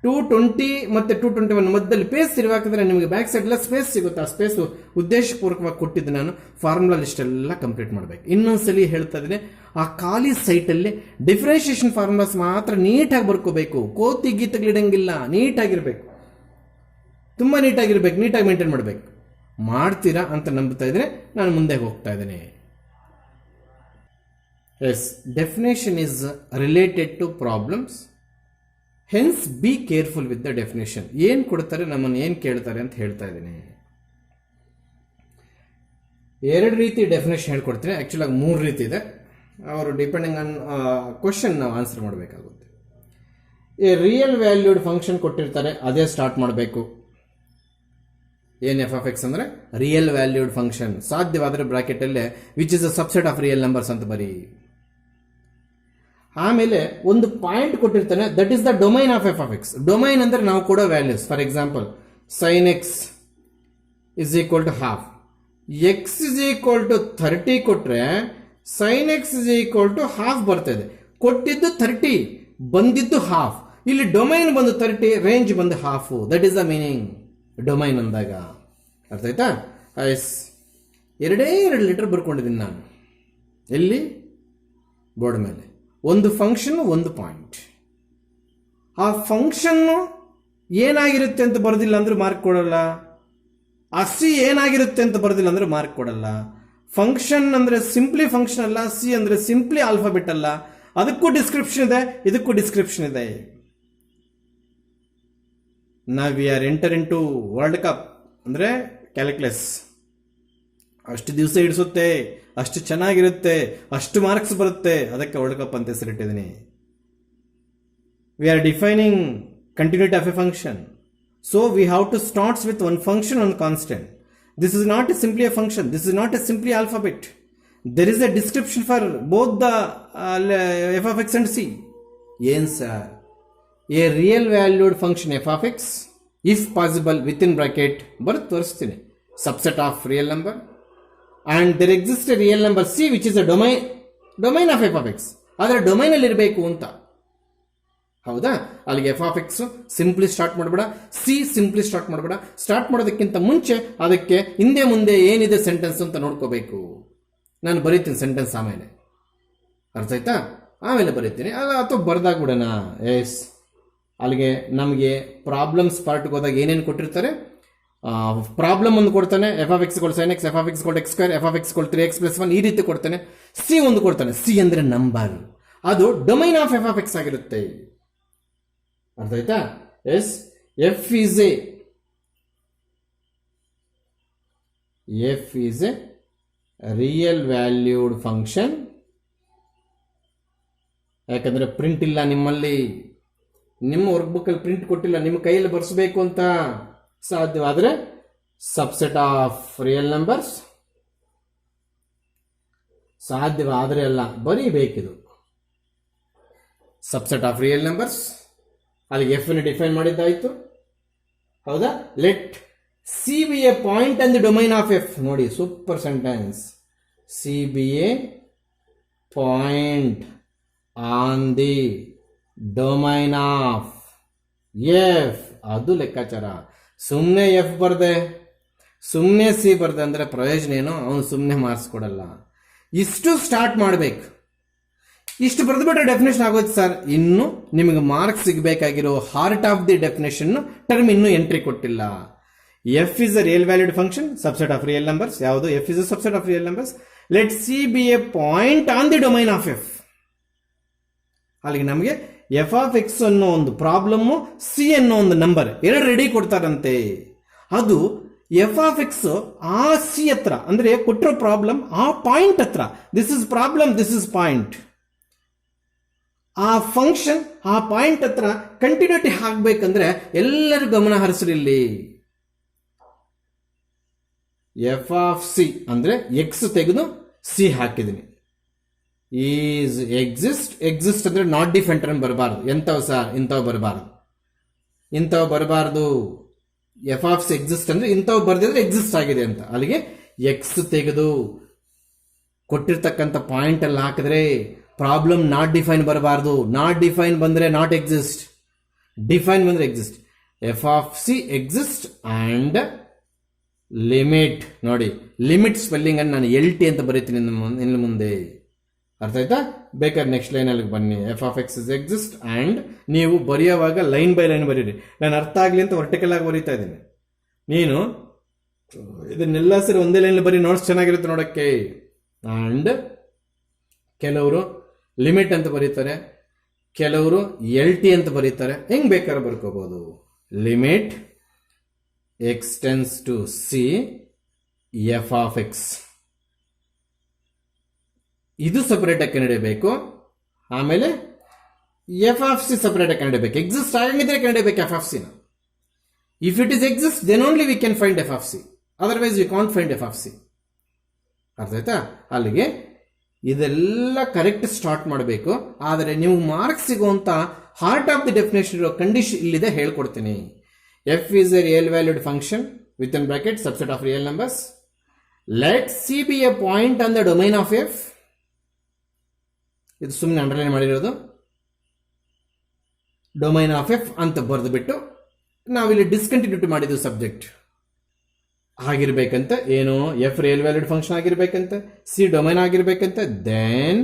220 ಮತ್ತೆ 221 ಮಧ್ಯದಲ್ಲಿ ಪೇಜ್ ತಿರುವಾಕಿದ್ರೆ ನಿಮಗೆ ಬ್ಯಾಕ್ ಸೈಡ್ ಎಲ್ಲ ಸ್ಪೇಸ್ ಸಿಗುತ್ತೆ. ಆ ಸ್ಪೇಸ್ ಉದ್ದೇಶಪೂರ್ವಕವಾಗಿ ಕೊಟ್ಟಿದ್ದು ನಾನು ಫಾರ್ಮುಲಾ ಲಿಸ್ಟ್ ಎಲ್ಲ ಕಂಪ್ಲೀಟ್ ಮಾಡಬೇಕು. ಇನ್ನೊಂದ್ಸಲಿ ಹೇಳ್ತಾ ಇದ್ದೀನಿ, ಆ ಖಾಲಿ ಸೈಟಲ್ಲಿ ಡಿಫ್ರೆನ್ಷಿಯೇಷನ್ ಫಾರ್ಮುಲಾಸ್ ಮಾತ್ರ ನೀಟಾಗಿ ಬರ್ಕೋಬೇಕು. ಕೋತಿ ಗೀತೆಗಳಿಡಂಗಿಲ್ಲ, ನೀಟಾಗಿರ್ಬೇಕು, ತುಂಬ ನೀಟಾಗಿರ್ಬೇಕು, ನೀಟಾಗಿ ಮೇಂಟೈನ್ ಮಾಡಬೇಕು. ಮಾಡ್ತೀರಾ ಅಂತ ನಂಬ್ತಾ ಇದ್ರೆ ನಾನು ಮುಂದೆ ಹೋಗ್ತಾ ಇದ್ದೀನಿ. Yes, definition is related to problems, hence be careful with the definition. ಏನು ಕೊಡ್ತಾರೆ, ನಮ್ಮನ್ನು ಏನು ಕೇಳ್ತಾರೆ ಅಂತ ಹೇಳ್ತಾ ಇದ್ದೀನಿ. 2 ರೀತಿ ಡೆಫಿನೇಷನ್ ಹೇಳ್ಕೊಡ್ತೀನಿ. ಆ್ಯಕ್ಚುಲಾಗಿ 3 ರೀತಿ ಇದೆ. ಅವರು ಡಿಪೆಂಡಿಂಗ್ ಆನ್ ಕ್ವಶನ್ ನಾವು ಆನ್ಸರ್ ಮಾಡಬೇಕಾಗುತ್ತೆ. ಎ ರಿಯಲ್ ವ್ಯಾಲ್ಯೂಡ್ ಫಂಕ್ಷನ್ ಕೊಟ್ಟಿರ್ತಾರೆ, ಅದೇ ಸ್ಟಾರ್ಟ್ ಮಾಡಬೇಕು. ಏನು f(x) ಅಂದರೆ ರಿಯಲ್ ವ್ಯಾಲ್ಯೂಡ್ ಫಂಕ್ಷನ್. ಸಾಧ್ಯವಾದರೆ ಬ್ರಾಕೆಟಲ್ಲೇ which is a subset of real numbers ಅಂತ ಬರೀ. ಆಮೇಲೆ ಒಂದು ಪಾಯಿಂಟ್ ಕೊಟ್ಟಿರ್ತಾನೆ, that is the domain of f(x). Domain ಅಂದರೆ ನಾವು ಕೊಡೋ values. For example sin x is equal to half, x is equal to 30 ಕೊಟ್ರೆ sin x is equal to half ಬರ್ತದೆ. ಕೊಟ್ಟಿದ್ದು 30, ಬಂದಿದ್ದು ಹಾಫ್. ಇಲ್ಲಿ ಡೊಮೈನ್ ಬಂದು 30, ರೇಂಜ್ ಬಂದು half. That is the meaning domain ಅಂದಾಗ. ಅರ್ಥ ಆಯ್ತಾ? ಎಸ್, 2 ಲೀಟರ್ ಬರ್ಕೊಂಡಿದ್ದೀನಿ ನಾನು. ಎಲ್ಲಿ? ಬೋರ್ಡ್ ಮೇಲೆ. ಒಂದು ಫಂಕ್ಷನ್, ಒಂದು ಪಾಯಿಂಟ್. ಆ ಫಂಕ್ಷನ್ನು ಏನಾಗಿರುತ್ತೆ ಅಂತ ಬರೋದಿಲ್ಲ ಅಂದ್ರೆ ಮಾರ್ಕ್ ಕೊಡಲ್ಲ. ಆ ಸಿ ಏನಾಗಿರುತ್ತೆ ಅಂತ ಬರೋದಿಲ್ಲ ಅಂದ್ರೆ ಮಾರ್ಕ್ ಕೊಡಲ್ಲ. ಫಂಕ್ಷನ್ ಅಂದ್ರೆ ಸಿಂಪ್ಲಿ ಫಂಕ್ಷನ್ ಅಲ್ಲ, ಸಿ ಅಂದ್ರೆ ಸಿಂಪ್ಲಿ ಆಲ್ಫಾಬೆಟ್ ಅಲ್ಲ. ಅದಕ್ಕೂ ಡಿಸ್ಕ್ರಿಪ್ಷನ್ ಇದೆ, ಇದಕ್ಕೂ ಡಿಸ್ಕ್ರಿಪ್ಷನ್ ಇದೆ. ನಾವು we are enter into world cup ಅಂದರೆ ಕ್ಯಾಲ್ಕುಲಸ್. ಅಷ್ಟು ದಿವಸ ಇಡಿಸುತ್ತೆ, ಅಷ್ಟು ಚೆನ್ನಾಗಿರುತ್ತೆ, ಅಷ್ಟು ಮಾರ್ಕ್ಸ್ ಬರುತ್ತೆ. ಅದಕ್ಕೆ ವರ್ಲ್ಡ್ ಕಪ್ ಅಂತ ಹೆಸರಿಟ್ಟಿದ್ದೀನಿ. We are defining continuity of a function. So we have to starts with one function, one constant. This is not a simply a function, this is not a simply alphabet. There is a description for both the f(x) and c. ಏನ್ sir? A real valued function f(x) if possible with in bracket ಬರುತ್ತೆ, ತೋರಿಸ್ತೀನಿ. Subset of real number and there exists a real number c which is a domain of f(x). ಆದರೆ domain ಅಲ್ಲಿ ಇರಬೇಕು ಅಂತ. ಹೌದಾ? ಅಲ್ಲಿಗೆ f(x) simply start ಮಾಡಬೇಡ, C simply start ಮಾಡಬೇಡ. ಸ್ಟಾರ್ಟ್ ಮಾಡೋದಕ್ಕಿಂತ ಮುಂಚೆ ಅದಕ್ಕೆ ಹಿಂದೆ ಮುಂದೆ ಏನಿದೆ ಸೆಂಟೆನ್ಸ್ ಅಂತ ನೋಡ್ಕೋಬೇಕು. ನಾನು ಬರೀತೀನಿ ಸೆಂಟೆನ್ಸ್ ಆಮೇಲೆ. ಅರ್ಥ ಆಯ್ತಾ? ಆಮೇಲೆ ಬರೀತೀನಿ, ಅಥವಾ ಬರ್ದಾಗ ಬಿಡೋಣ. ಎಸ್, ಅಲ್ಲಿಗೆ ನಮಗೆ ಪ್ರಾಬ್ಲಮ್ಸ್ ಪಾರ್ಟ್ಗೆ ಹೋದಾಗ ಏನೇನು ಕೊಟ್ಟಿರ್ತಾರೆ, ಪ್ರಾಬ್ಲಮ್ ಒಂದು ಕೊಡ್ತಾನೆ, f(x) sin x, f(x) x², f(x) 3x + 1 ಈ ರೀತಿ ಕೊಡ್ತಾನೆ. ಸಿ ಒಂದು ಕೊಡ್ತಾನೆ, ಸಿ ಅಂದ್ರೆ ನಂಬರ್. ಅದು ಡೊಮೈನ್ ಆಫ್ f(x) ಆಗಿರುತ್ತೆ. ಅರ್ಥ ಆಯ್ತಾ? Yes, f is a real valued function. ಯಾಕಂದ್ರೆ ಪ್ರಿಂಟ್ ಇಲ್ಲ ನಿಮ್ಮಲ್ಲಿ, ನಿಮ್ಮ ವರ್ಕ್ ಬುಕ್ಕಲ್ಲಿ ಪ್ರಿಂಟ್ ಕೊಟ್ಟಿಲ್ಲ, ನಿಮ್ಮ ಕೈಯಲ್ಲಿ ಬರ್ಸ್ಬೇಕು ಅಂತ. ಸಾಧ್ಯವಾದರೆ ಸಬ್ಸೆಟ್ ಆಫ್ ರಿಯಲ್ ನಂಬರ್ಸ್, ಸಾಧ್ಯವಾದರೆ ಅಲ್ಲ, ಬರೀಬೇಕಿದು. ಸಬ್ಸೆಟ್ ಆಫ್ ರಿಯಲ್ ನಂಬರ್ಸ್, ಅಲ್ಲಿಗೆ ಎಫ್ ಅನ್ನು ಡಿಫೈನ್ ಮಾಡಿದ್ದಾಯ್ತು. ಹೌದಾ? Let c be a point and the domain of f. ನೋಡಿ, super sentence. C be a point on the domain of f. ಅದು ಲೆಕ್ಕಾಚಾರ. ಸುಮ್ಮನೆ ಎಫ್ ಬರ್ದೆ ಸುಮ್ಮನೆ ಸಿ ಬರ್ದೆ ಅಂದರೆ ಪ್ರಯೋಜನ ಏನು, ಅವನು ಸುಮ್ಮನೆ ಮಾರ್ಕ್ಸ್ ಕೊಡಲ್ಲ. ಇಷ್ಟು ಸ್ಟಾರ್ಟ್ ಮಾಡಬೇಕು. ಇಷ್ಟು ಬರೆದುಬಿಟ್ರೆ ಡೆಫಿನೇಷನ್ ಆಗೋದು ಸರ್. ಇನ್ನು ನಿಮಗೆ ಮಾರ್ಕ್ಸ್ ಸಿಗಬೇಕಾಗಿರೋ heart of the definition term ಇನ್ನೂ ಎಂಟ್ರಿ ಕೊಟ್ಟಿಲ್ಲ. F is a real valued function, subset of real numbers. ಯಾವುದು? F is a subset of real numbers. Let c be a point on the domain of f. ಅಲ್ಲಿಗೆ ನಮಗೆ F of X ಅನ್ನೋ ಒಂದು problem, C ಅನ್ನೋ ಒಂದು number ಎರಡು ready ಕೊಡ್ತಾರಂತೆ. ಅದು ಎಫ್ ಆಫ್ ಎಕ್ಸ್ ಆ ಸಿ ಹತ್ರ, ಅಂದ್ರೆ ಕೊಟ್ಟಿರೋ ಪ್ರಾಬ್ಲಮ್ ಆ ಪಾಯಿಂಟ್ ಹತ್ರ, this is problem, this is point. ಆ ಫಂಕ್ಷನ್ ಆ ಪಾಯಿಂಟ್ ಹತ್ರ ಕಂಟಿನ್ಯೂಟಿ ಹಾಕ್ಬೇಕಂದ್ರೆ ಎಲ್ಲರೂ ಗಮನ ಹರಿಸ್ರಿಲ್ಲಿ. ಎಫ್ ಆಫ್ ಸಿ ಅಂದ್ರೆ ಎಕ್ಸ್ ತೆಗೆದು ಸಿ ಹಾಕಿದೀನಿ. ಈಸ್ ಎಕ್ಸಿಸ್ಟ್ ಅಂದ್ರೆ ನಾಟ್ ಡಿಫೆಂಟ್ ಅಂತ ಬರಬಾರ್ದು. ಎಂಥವು ಸರ್? ಇಂಥವು ಬರಬಾರ್ದು. ಎಫ್ ಆಫ್ ಸಿ ಎಕ್ಸಿಸ್ಟ್ ಅಂದ್ರೆ ಇಂಥವು ಬರ್ದಿದ್ರೆ ಎಕ್ಸಿಸ್ಟ್ ಆಗಿದೆ ಅಂತ. ಅಲ್ಲಿಗೆ ಎಕ್ಸ್ ತೆಗೆದು ಕೊಟ್ಟಿರ್ತಕ್ಕಂಥ ಪಾಯಿಂಟ್ ಅಲ್ಲಿ ಹಾಕಿದ್ರೆ ಪ್ರಾಬ್ಲಮ್ ನಾಟ್ ಡಿಫೈನ್ ಬರಬಾರ್ದು. ನಾಟ್ ಡಿಫೈನ್ ಬಂದ್ರೆ ನಾಟ್ ಎಕ್ಸಿಸ್ಟ್, ಡಿಫೈನ್ ಬಂದ್ರೆ exist. F of c exist and limit. ನೋಡಿ, ಲಿಮಿಟ್ ಸ್ಪೆಲ್ಲಿಂಗ್ ಅನ್ನು ನಾನು ಎಲ್ ಟಿ ಅಂತ ಬರೀತೀನಿ ಇನ್ನು ಮುಂದೆ. ಅರ್ಥ ಆಯ್ತಾ? ಬೇಕಾದ್ರೆ ನೆಕ್ಸ್ಟ್ ಲೈನ್ ಅಲ್ಲಿ ಬನ್ನಿ. F of x is exist and ನೀವು ಬರೆಯುವಾಗ ಲೈನ್ ಬೈ ಲೈನ್ ಬರೀರಿ. ನಾನು ಅರ್ಥ ಆಗಲಿ ಅಂತ ವರ್ಟಿಕಲ್ ಆಗಿ ಬರೀತಾ ಇದ್ದೀನಿ. ನೀನು ಇದನ್ನೆಲ್ಲ ಸರಿ ಒಂದೇ ಲೈನ್ ಬರೀ, ನೋಟ್ಸ್ ಚೆನ್ನಾಗಿರುತ್ತೆ ನೋಡಕ್ಕೆ. ಅಂಡ್ ಕೆಲವರು ಲಿಮಿಟ್ ಅಂತ ಬರೀತಾರೆ, ಕೆಲವರು ಎಲ್ ಟಿ ಅಂತ ಬರೀತಾರೆ. ಹೆಂಗ್ ಬೇಕಾದ್ರೆ ಬರ್ಕೋಬಹುದು. Limit x tends to c f of x, ಇದು ಸಪರೇಟ್ ಆಗಿ ಕಂಡಿಡಬೇಕು. ಆಮೇಲೆ ಎಫ್ ಆಫ್ ಸಿ ಸಪರೇಟ್ ಆಗಿ ಕಂಡಿಡಬೇಕು. ಎಕ್ಸಿಸ್ಟ್ ಆಗಿದ್ರೆ ಕಂಡಿಡಬೇಕು ಎಫ್ ಆಫ್ ಸಿನ. If it is exist then only we can find f of c, otherwise we can't find f of c. ಅರ್ಥ ಆಯ್ತಾ? ಅಲ್ಲಿಗೆ ಇದೆಲ್ಲ ಕರೆಕ್ಟ್ ಸ್ಟಾರ್ಟ್ ಮಾಡಬೇಕು. ಆದರೆ ನೀವು ಮಾರ್ಕ್ಸ್ ಸಿಗುವಂತ ಹಾರ್ಟ್ ಆಫ್ ದಿ ಡೆಫಿನೇಷನ್ ಇರೋ ಕಂಡೀಷನ್ ಇಲ್ಲಿದೆ, ಹೇಳ್ಕೊಡ್ತೀನಿ. F is a real valued function with in bracket subset of real numbers. Let c be a point on the domain of F. ಇದು ಸುಮ್ಮನೆ underline ಮಾಡಿರೋದು. ಡೊಮೈನ್ ಆಫ್ ಎಫ್ ಅಂತ ಬರೆದುಬಿಟ್ಟು ನಾವಿಲ್ಲಿ discontinuity ಮಾಡಿದ್ವಿ. Subject ಆಗಿರ್ಬೇಕಂತ, ಏನು? ಎಫ್ ರಿಯಲ್ ವ್ಯಾಲ್ಯೂಡ್ ಫಂಕ್ಷನ್ ಆಗಿರ್ಬೇಕಂತ, c domain ಆಗಿರ್ಬೇಕಂತ. Then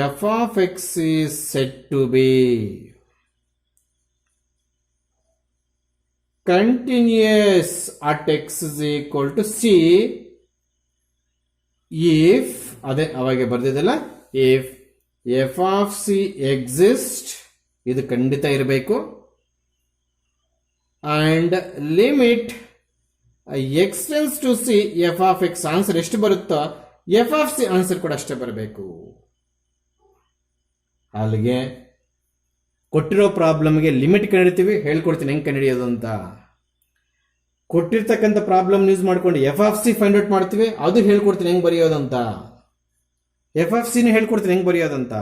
f of x is set to be continuous at x is equal to c if, ಅದೇ ಅವಾಗ ಬರ್ದಿದ್ದಲ್ಲ, if f of c exist, ಇದು ಖಂಡಿತ ಇರಬೇಕು. And limit x tends to c f of x. Answer ಎಷ್ಟು ಬರುತ್ತೋ F of C answer ಕೂಡ ಅಷ್ಟೇ ಬರಬೇಕು. ಅಲ್ಲಿಗೆ ಕೊಟ್ಟಿರೋ ಪ್ರಾಬ್ಲಮ್ಗೆ ಲಿಮಿಟ್ ಕಂಡಿಡ್ತೀವಿ, ಹೇಳ್ಕೊಡ್ತೀನಿ ಹೆಂಗೆ ಕಂಡಿಡಿಯೋದು ಅಂತ. ಕೊಟ್ಟಿರ್ತಕ್ಕಂಥ ಪ್ರಾಬ್ಲಮ್ ಯೂಸ್ ಮಾಡ್ಕೊಂಡು F of C find out ಮಾಡ್ತೀವಿ, ಅದು ಹೇಳ್ಕೊಡ್ತೀನಿ ಹೆಂಗೆ ಬರೆಯೋದಂತ. ಎಫ್ ಆಫ್ ಸಿನ ಹೇಳ್ಕೊಡ್ತೀನಿ ಹೆಂಗೆ ಬರೆಯೋದಂತ.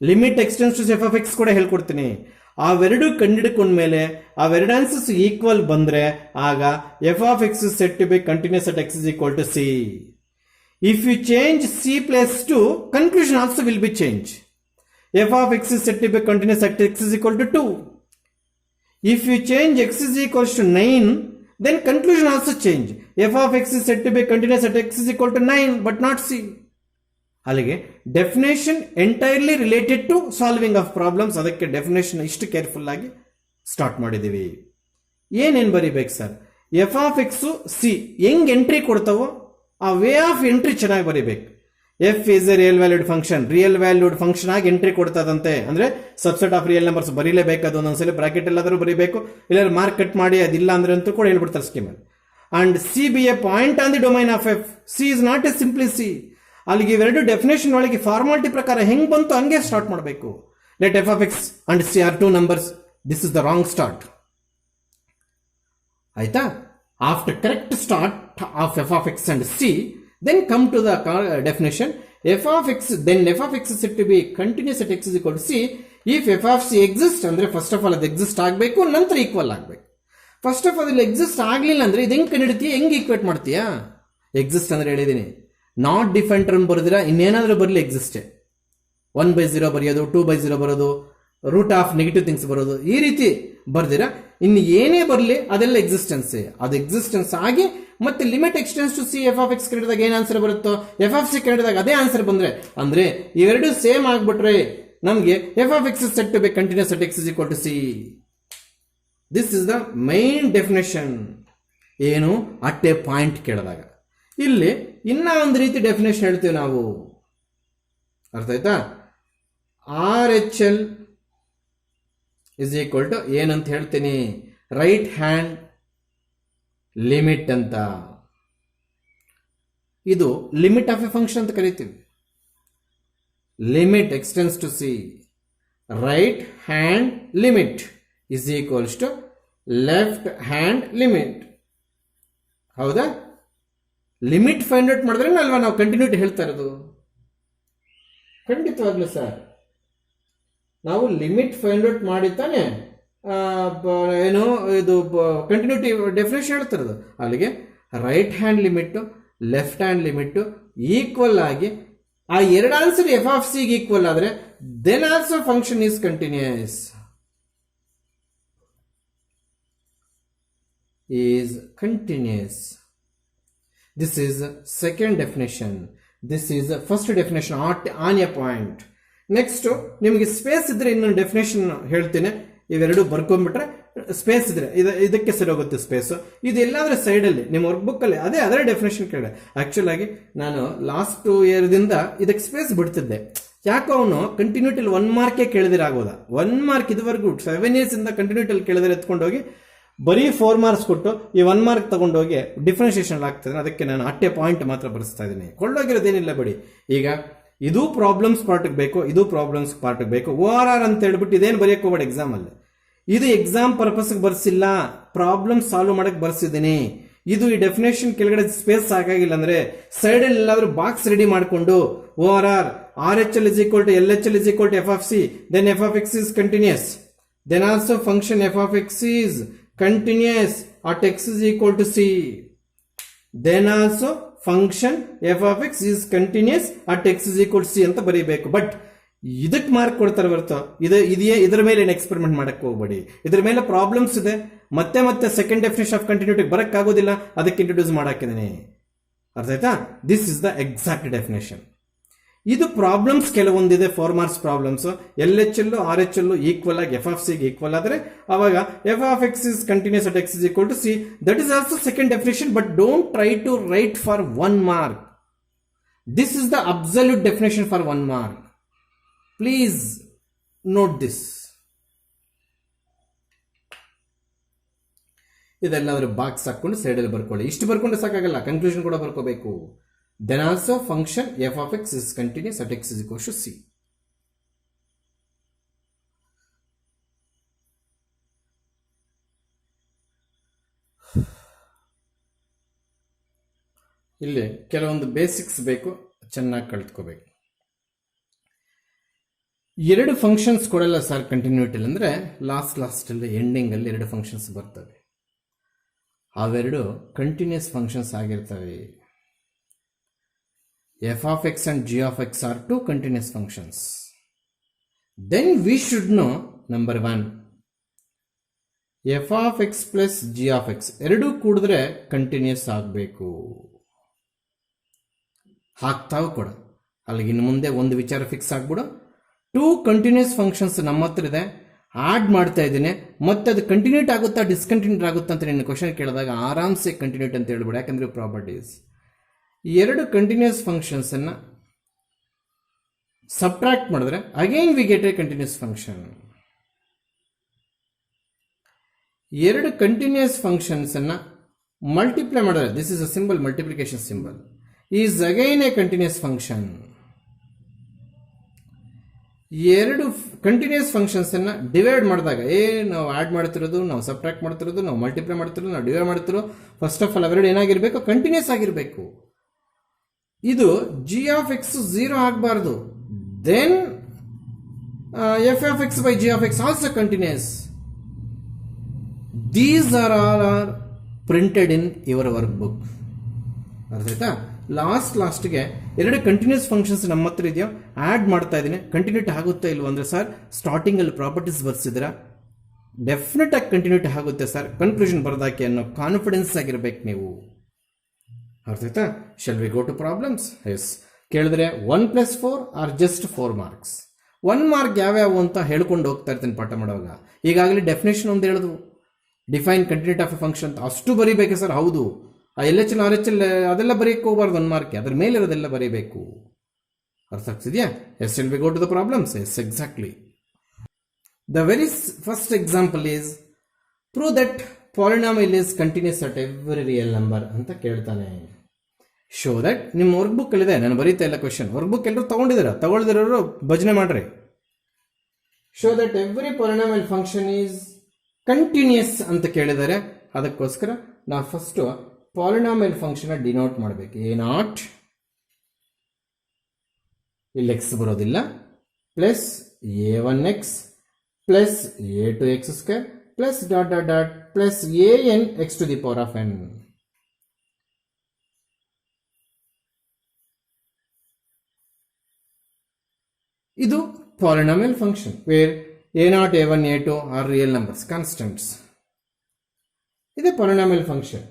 Limit extends to f of x ಕೂಡ ಹೇಳ್ಕೊಡ್ತೀನಿ. ಅವೆರಡು ಕಂಡಿಡ್ಕೊಂಡ್ಮೇಲೆ ಅವೆರಡು ಆನ್ಸರ್ಸ್ ಈಕ್ವಲ್ ಬಂದ್ರೆ ಆಗ f of x set to be continuous at x is equal to c. If you change c plus two, conclusion also will be change. F of x is set to be continuous at x is equal to 2. If you change x is equals to 9, then conclusion also change. F of x is said to be continuous at x is equal to 9 but not c. ಅಲ್ಲಿಗೆ definition entirely related to solving of problems. ಅದಕ್ಕೆ definition ಇಷ್ಟು careful ಆಗಿ start ಮಾಡಿದ್ದೀವಿ. ಏನೇನು ಬರಿಬೇಕು sir? F of x c ಹೆಂಗ್ entry ಕೊಡ್ತಾವೋ ಆ ವೇ ಆಫ್ ಎಂಟ್ರಿ ಚೆನ್ನಾಗಿ ಬರಿಬೇಕು. F is a real valued function, real valued function ಆಗಿ ಎಂಟ್ರಿ ಕೊಡ್ತದಂತೆ. ಅಂದ್ರೆ ಸಬ್ಸೆಟ್ ಆಫ್ ರಿಯಲ್ ನಂಬರ್ಸ್ ಬರೀಲೇಬೇಕು. ಅದು ಒಂದೊಂದ್ಸಲಿ ಬ್ರಾಕೆಟ್ ಎಲ್ಲಾದರೂ ಬರೀಬೇಕು, ಇಲ್ಲ ಮಾರ್ಕ್ ಕಟ್ ಮಾಡಿ ಅದಿಲ್ಲ ಅಂದ್ರೆ ಅಂತೂ ಕೂಡ ಹೇಳ್ಬಿಡ್ತಾರೆ ಸ್ಕೀಮಲ್ಲಿ. And c be a point on the domain of f. C is not a simply c. ಅಲ್ಲಿಗೆ ಇವೆರಡು ಡೆಫಿನೇಷನ್ ಒಳಗೆ ಫಾರ್ಮಾಲಿಟಿ ಪ್ರಕಾರ ಹೆಂಗ್ ಬಂತು ಹಂಗೆ ಸ್ಟಾರ್ಟ್ ಮಾಡಬೇಕು. Let f of x and c are 2 numbers. This is the wrong start. ಆಯ್ತಾ? After correct start of f of x and c, then come to the definition. F of x, then f of x is said to be continuous at x is equal to c if f of c exists. ಅಂದ್ರೆ first of all ಅದು exist ಆಗಬೇಕು, ನಂತರ equal ಆಗಬೇಕು. First of all ಇಲ್ಲಿ exist ಆಗಲಿಲ್ಲ ಅಂದ್ರೆ ಇದು ಹೆಂಗೆ ಕಂಡಿಡ್ತೀಯ, ಹೆಂಗೆ ಈಕ್ವೇಟ್ ಮಾಡ್ತೀಯಾ? ಎಕ್ಸಿಸ್ಟ್ ಅಂದ್ರೆ ಹೇಳಿದ್ದೀನಿ, ನಾಟ್ ಡಿಫೈನ್ ಟರ್ಮ್ ಬರೆದಿರ ಇನ್ನೇನಾದ್ರೂ ಬರಲಿ ಎಕ್ಸಿಸ್ಟೇ. 1/0 ಬರೆಯೋದು, 2/0 ಬರೋದು, ರೂಟ್ ಆಫ್ ನೆಗೆಟಿವ್ ಥಿಂಗ್ಸ್ ಬರೋದು, ಈ ರೀತಿ ಬರ್ದಿರ ಇನ್ನು ಏನೇ ಬರಲಿ ಅದೆಲ್ಲ ಎಕ್ಸಿಸ್ಟೆನ್ಸ್, ಅದು ಎಕ್ಸಿಸ್ಟೆನ್ಸ್ ಆಗಿ ಮತ್ತೆ limit extends to c f of x ಕಂಡಿದಾಗ ಏನ್ ಆನ್ಸರ್ ಬರುತ್ತೋ ಎಫ್ ಆಫ್ ಸಿ ಕಂಡಿದಾಗ ಅದೇ ಆನ್ಸರ್ ಬಂದ್ರೆ, ಅಂದ್ರೆ ಇವೆರಡು ಸೇಮ್ ಆಗ್ಬಿಟ್ರೆ ನಮ್ಗೆ f of x set to be continuous at x is equal to c. This is the main definition. ಏನು ಅಟ್ ಎ ಪಾಯಿಂಟ್ ಕೇಳಿದಾಗ. ಇಲ್ಲಿ ಇನ್ನ ಒಂದು ರೀತಿ ಡೆಫಿನೇಷನ್ ಹೇಳ್ತೀವಿ ನಾವು, ಅರ್ಥ ಆಯ್ತಾ? R H L is equal to ಏನಂತ ಹೇಳ್ತೀನಿ, ರೈಟ್ ಹ್ಯಾಂಡ್ ಲಿಮಿಟ್ ಅಂತ. ಇದು ಲಿಮಿಟ್ ಆಫ್ ಎ ಫಂಕ್ಷನ್ ಅಂತ ಕರಿತೀವಿ. Limit extends to c right hand limit is equals to left hand limit. ಹೌದಾ? ಲಿಮಿಟ್ ಫೈಂಡ್ ಔಟ್ ಮಾಡಿದ್ರೆ ಅಲ್ವಾ ನಾವು ಕಂಟಿನ್ಯೂಟಿ ಹೇಳ್ತಾ ಇರೋದು? ಖಂಡಿತವಾಗ್ಲೂ ಸರ್, ನಾವು ಲಿಮಿಟ್ ಫೈಂಡ್ ಔಟ್ ಮಾಡಿ ತಾನೆ ಏನು ಇದು ಕಂಟಿನ್ಯೂಟಿ ಡೆಫಿನೇಷನ್ ಹೇಳ್ತಿರೋದು. ಅಲ್ಲಿಗೆ right hand limit left hand limit equal ಆಗಿ ಆ ಎರಡು answer f of c equal ಆದ್ರೆ then also function is continuous. is continuous. This is second definition. This is first definition on a point. Next ನಿಮಗೆ space ಇದ್ರೆ ಇನ್ನೊಂದು definition ಹೇಳ್ತೀನಿ. ಇವೆರಡು ಬರ್ಕೊಂಡ್ಬಿಟ್ರೆ space ಇದ್ರೆ ಇದಕ್ಕೆ ಸರಿ ಹೋಗುತ್ತೆ ಸ್ಪೇಸ್. ಇದು ಎಲ್ಲಾದ್ರೂ ಸೈಡ್ ಅಲ್ಲಿ ನಿಮ್ಮ ವರ್ಕ್ ಬುಕ್ ಅಲ್ಲಿ ಅದೇ ಡೆಫಿನೇಷನ್ ಕೇಳಿದೆ. ಆಕ್ಚುಲ್ ಆಗಿ ನಾನು ಲಾಸ್ಟ್ 2 ಇಯರ್ದಿಂದ ಇದಕ್ಕೆ ಸ್ಪೇಸ್ ಬಿಡ್ತಿದ್ದೆ. ಯಾಕೋ ಅವನು ಕಂಟಿನ್ಯೂಟಿಲಿ 1 ಮಾರ್ಕೆ ಕೇಳಿದಿರಾಗೋದ. 1 ಮಾರ್ಕ್ ಇದುವರೆಗೂ 7 years ಇಂದ ಕಂಟಿನ್ಯೂಟಿಲಿ ಕೇಳಿದ್ರೆ ಎತ್ಕೊಂಡೋಗಿ ಬರೀ 4 ಮಾರ್ಕ್ಸ್ ಕೊಟ್ಟು ಈ 1 ಮಾರ್ಕ್ ತಗೊಂಡೋಗಿ ಡಿಫ್ರೆನ್ಸಿಯೇಷನ್ ಆಗ್ತದೆ. ಅದಕ್ಕೆ ನಾನು ಅಟ್ಟೆ ಪಾಯಿಂಟ್ ಮಾತ್ರ ಬರೆಸ್ತಾ ಇದ್ದೀನಿ. ಕೊಳ್ಳೋಗಿರೋದೇನಿಲ್ಲ ಬಿಡಿ. ಈಗ ಇದು ಪ್ರಾಬ್ಲಮ್ಸ್ ಪಾರ್ಟ್ಗೆ ಬೇಕು, ಇದು ಪ್ರಾಬ್ಲಮ್ಸ್ ಪಾರ್ಟ್ಗೆ ಬೇಕು. ಓಆರ್ ಆರ್ ಅಂತ ಹೇಳ್ಬಿಟ್ಟು ಇದೇನು ಬರೆಯಕ್ಕೆ ಹೋಗ್ಬೇಡಿ ಎಕ್ಸಾಮ್ ಅಲ್ಲಿ. ಇದು ಎಕ್ಸಾಮ್ ಪರ್ಪಸ್ಗೆ ಬರ್ಸಿಲ್ಲ, ಪ್ರಾಬ್ಲಮ್ ಸಾಲ್ವ್ ಮಾಡಕ್ ಬರ್ಸಿದ್ದೀನಿ. ಇದು ಈ ಡೆಫಿನೇಷನ್ ಕೆಳಗಡೆ ಸ್ಪೇಸ್ ಸಾಕಾಗಿಲ್ಲ ಅಂದ್ರೆ ಸೈಡ್ ಅಲ್ಲಿ ಎಲ್ಲಾದ್ರೂ ಬಾಕ್ಸ್ ರೆಡಿ ಮಾಡಿಕೊಂಡು or R R H L is equal to L H L is equal to f of c, then f of x is continuous, then also function f of x is continuous at x is equal to c, then also function f of x is continuous at x is equal to c ಅಂತ ಬರೀಬೇಕು. But ಇದಕ್ಕೆ mark ಕೊಡ್ತಾರೆ ಹೊರತು ಇದರ ಮೇಲೆ ಏನು experiment ಮಾಡಕ್ಕೆ ಹೋಗ್ಬೇಡಿ. ಇದರ ಮೇಲೆ ಪ್ರಾಬ್ಲಮ್ಸ್ ಇದೆ, ಮತ್ತೆ ಸೆಕೆಂಡ್ ಡೆಫಿನೇಷನ್ ಆಫ್ ಕಂಟಿನ್ಯೂಟಿ ಬರಕ್ ಆಗೋದಿಲ್ಲ, ಅದಕ್ಕೆ ಇಂಟ್ರೊಡ್ಯೂಸ್ ಮಾಡಾಕಿದ್ದೀನಿ. ಅರ್ಥ ಆಯ್ತಾ? This is the exact definition. ಇದು ಪ್ರಾಬ್ಲಮ್ಸ್ ಕೆಲವೊಂದಿದೆ, 4 marks problems. L H L R H L equal ಆಗಿ ಎಫ್ ಆಫ್ ಸಿ ಈಕ್ವಲ್ ಆದ್ರೆ ಅವಾಗ f of x is continuous at x is equal to c. That is also second definition. But don't try to write for 1 mark. This is the absolute definition for 1 mark. Please note this. ಇದೆಲ್ಲಾದ್ರೂ box ಹಾಕೊಂಡು ಸೈಡಲ್ಲಿ ಬರ್ಕೊಳ್ಳಿ. ಇಷ್ಟು ಬರ್ಕೊಂಡ್ರೆ ಸಾಕಾಗಲ್ಲ, conclusion ಕೂಡ ಬರ್ಕೋಬೇಕು. Then also function f of x is continuous at x is equal to c. ಇಲ್ಲಿ ಕೆಲವೊಂದು basics ಬೇಕು, ಚೆನ್ನಾಗಿ ಕಲ್ತ್ಕೋಬೇಕು. 2 ಫಂಕ್ಷನ್ಸ್ ಕೊಡಲ್ಲ ಸರ್ ಕಂಟಿನ್ಯೂಟಿ ಅಂದ್ರೆ ಲಾಸ್ಟ್ ಅಲ್ಲಿ ಎಂಡಿಂಗ್ ಅಲ್ಲಿ 2 ಫಂಕ್ಷನ್ಸ್ ಬರ್ತವೆ. ಅವೆರಡು ಕಂಟಿನ್ಯೂಸ್ ಫಂಕ್ಷನ್ಸ್ ಆಗಿರ್ತವೆ. f of x and g of x are 2 continuous functions. Then we should know number 1, f of x plus g of x ಎರಡು ಕೂಡಿದ್ರೆ ಕಂಟಿನ್ಯೂಸ್ ಆಗಬೇಕು. ಹಾಕ್ತಾವು ಕೂಡ ಅಲ್ಲಿಗೆ ಇನ್ನು ಮುಂದೆ ಒಂದು ವಿಚಾರ ಫಿಕ್ಸ್ ಆಗ್ಬಿಡು. 2 ಕಂಟಿನ್ಯೂಸ್ ಫಂಕ್ಷನ್ಸ್ ನಮ್ಮ ಹತ್ರ ಇದೆ, ಆಡ್ ಮಾಡ್ತಾ ಇದ್ದೀನಿ. ಮತ್ತೆ ಅದು ಕಂಟಿನ್ಯೂಟ್ ಆಗುತ್ತಾ ಡಿಸ್ಕಂಟಿನ್ಯೂಟ್ ಆಗುತ್ತಾ ಅಂತ ನಿನ್ನ ಕ್ವಶನ್ ಕೇಳಿದಾಗ ಆರಾಮ್ಸೆ ಕಂಟಿನ್ಯೂಟ್ ಅಂತ ಹೇಳ್ಬಿಡು. ಯಾಕಂದ್ರೆ ಪ್ರಾಪರ್ಟೀಸ್ 2 ಕಂಟಿನ್ಯೂಸ್ ಫಂಕ್ಷನ್ಸ್ ಅನ್ನ ಸಬ್ಟ್ರಾಕ್ಟ್ ಮಾಡಿದ್ರೆ again we get a continuous function. 2 continuous functions ಅನ್ನ ಮಲ್ಟಿಪ್ಲೈ ಮಾಡಿದ್ರೆ, this is a symbol, multiplication symbol, is again a continuous function. 2 continuous functions ಅನ್ನ ಡಿವೈಡ್ ಮಾಡಿದಾಗ ನಾವು ಆಡ್ ಮಾಡ್ತಿರೋದು, ನಾವು ಸಬ್ಟ್ರಾಕ್ಟ್ ಮಾಡ್ತಿರೋದು, ನಾವು ಮಲ್ಟಿಪ್ಲೈ ಮಾಡ್ತಿರೋದು, ನಾವು ಡಿವೈಡ್ ಮಾಡ್ತಿರೋ, ಫಸ್ಟ್ ಆಫ್ ಆಲ್ ಅವೆರಡು ಏನಾಗಿರ್ಬೇಕು? ಕಂಟಿನ್ಯೂಸ್ ಆಗಿರ್ಬೇಕು. ಇದು ಜಿ ಆಫ್ ಎಕ್ಸ್ 0 ಆಗಬಾರ್ದು. Then f of x by g of x also continuous. These are all are printed in your workbook. ಅರ್ಥ ಆಯ್ತಾ? ಲಾಸ್ಟ್ಗೆ ಎರಡು ಕಂಟಿನ್ಯೂಸ್ ಫಂಕ್ಷನ್ಸ್ ನಮ್ಮ ಹತ್ರ ಇದೆಯೋ ಆ್ಯಡ್ ಮಾಡ್ತಾ ಇದ್ದೀನಿ, ಕಂಟಿನ್ಯೂಟಿ ಆಗುತ್ತಾ ಇಲ್ವ ಅಂದರೆ ಸರ್ ಸ್ಟಾರ್ಟಿಂಗಲ್ಲಿ ಪ್ರಾಪರ್ಟೀಸ್ ಬರ್ಸಿದ್ರೆ ಡೆಫಿನೆಟ್ ಆಗಿ ಕಂಟಿನ್ಯೂಟಿ ಆಗುತ್ತೆ ಸರ್, ಕನ್ಕ್ಲೂಷನ್ ಬರೋದಾಕೆ ಅನ್ನೋ ಕಾನ್ಫಿಡೆನ್ಸ್ ಆಗಿರ್ಬೇಕು ನೀವು. ಅರ್ಥ ಆಯ್ತಾ? Shall we go to problems? Yes. ಕೇಳಿದ್ರೆ 1+4 ಆರ್ ಜಸ್ಟ್ 4 ಮಾರ್ಕ್ಸ್. 1 ಮಾರ್ಕ್ ಯಾವ್ಯಾವು ಅಂತ ಹೇಳ್ಕೊಂಡು ಹೋಗ್ತಾ ಇರ್ತೀನಿ ಪಾಠ ಮಾಡುವಾಗ. ಈಗಾಗಲೇ ಡೆಫಿನೇಷನ್ ಒಂದು ಹೇಳಿದ್ವು, define continuity of a function ಅಂತ. ಅಷ್ಟು ಬರೀಬೇಕು ಸರ್. ಹೌದು, ಆ LHL RHL ಅದೆಲ್ಲ ಬರೆಯಕ್ಕೆ ಹೋಗ್ಬಾರ್ದು 1 ಮಾರ್ಕ್, ಅದ್ರ ಮೇಲಿರೋದೆಲ್ಲ ಬರೀಬೇಕು. ಅರ್ಥ ಆಗ್ತಿದೆಯಾ? Yes. Shall we go to the problems? Yes, exactly. The very first example is prove that polynomial is continuous at every real number ಅಂತ ಕೇಳ್ತಾನೆ. ಶೋ ದಟ್ ನಿಮ್ಮ ವರ್ಕ್ ಬುಕ್ ಇದೆ, ನಾನು ಬರೀತಾ ಇಲ್ಲ ಕ್ವೆಶನ್. ವರ್ಕ್ ಬುಕ್ ಎಲ್ಲರೂ ತಗೊಳ್ದಿರೋರು ಭಜನೆ ಮಾಡ್ರಿ. Show that every polynomial function is continuous ಅಂತ ಕೇಳಿದ್ದಾರೆ. ಅದಕ್ಕೋಸ್ಕರ ನಾವು ಫಸ್ಟ್ ಪಾಲಿನಾಮಿಯಲ್ ಫಂಕ್ಷನ್ ಡಿನೋಟ್ ಮಾಡಬೇಕು. A0 ಇಲ್ಲಿ x ಬರೋದಿಲ್ಲ, plus A1x plus A2x² plus dot dot dot plus AN x⁴n. ಇದು polynomial function where A0, A1, A2 are real numbers, constants. ಇದೆ polynomial function.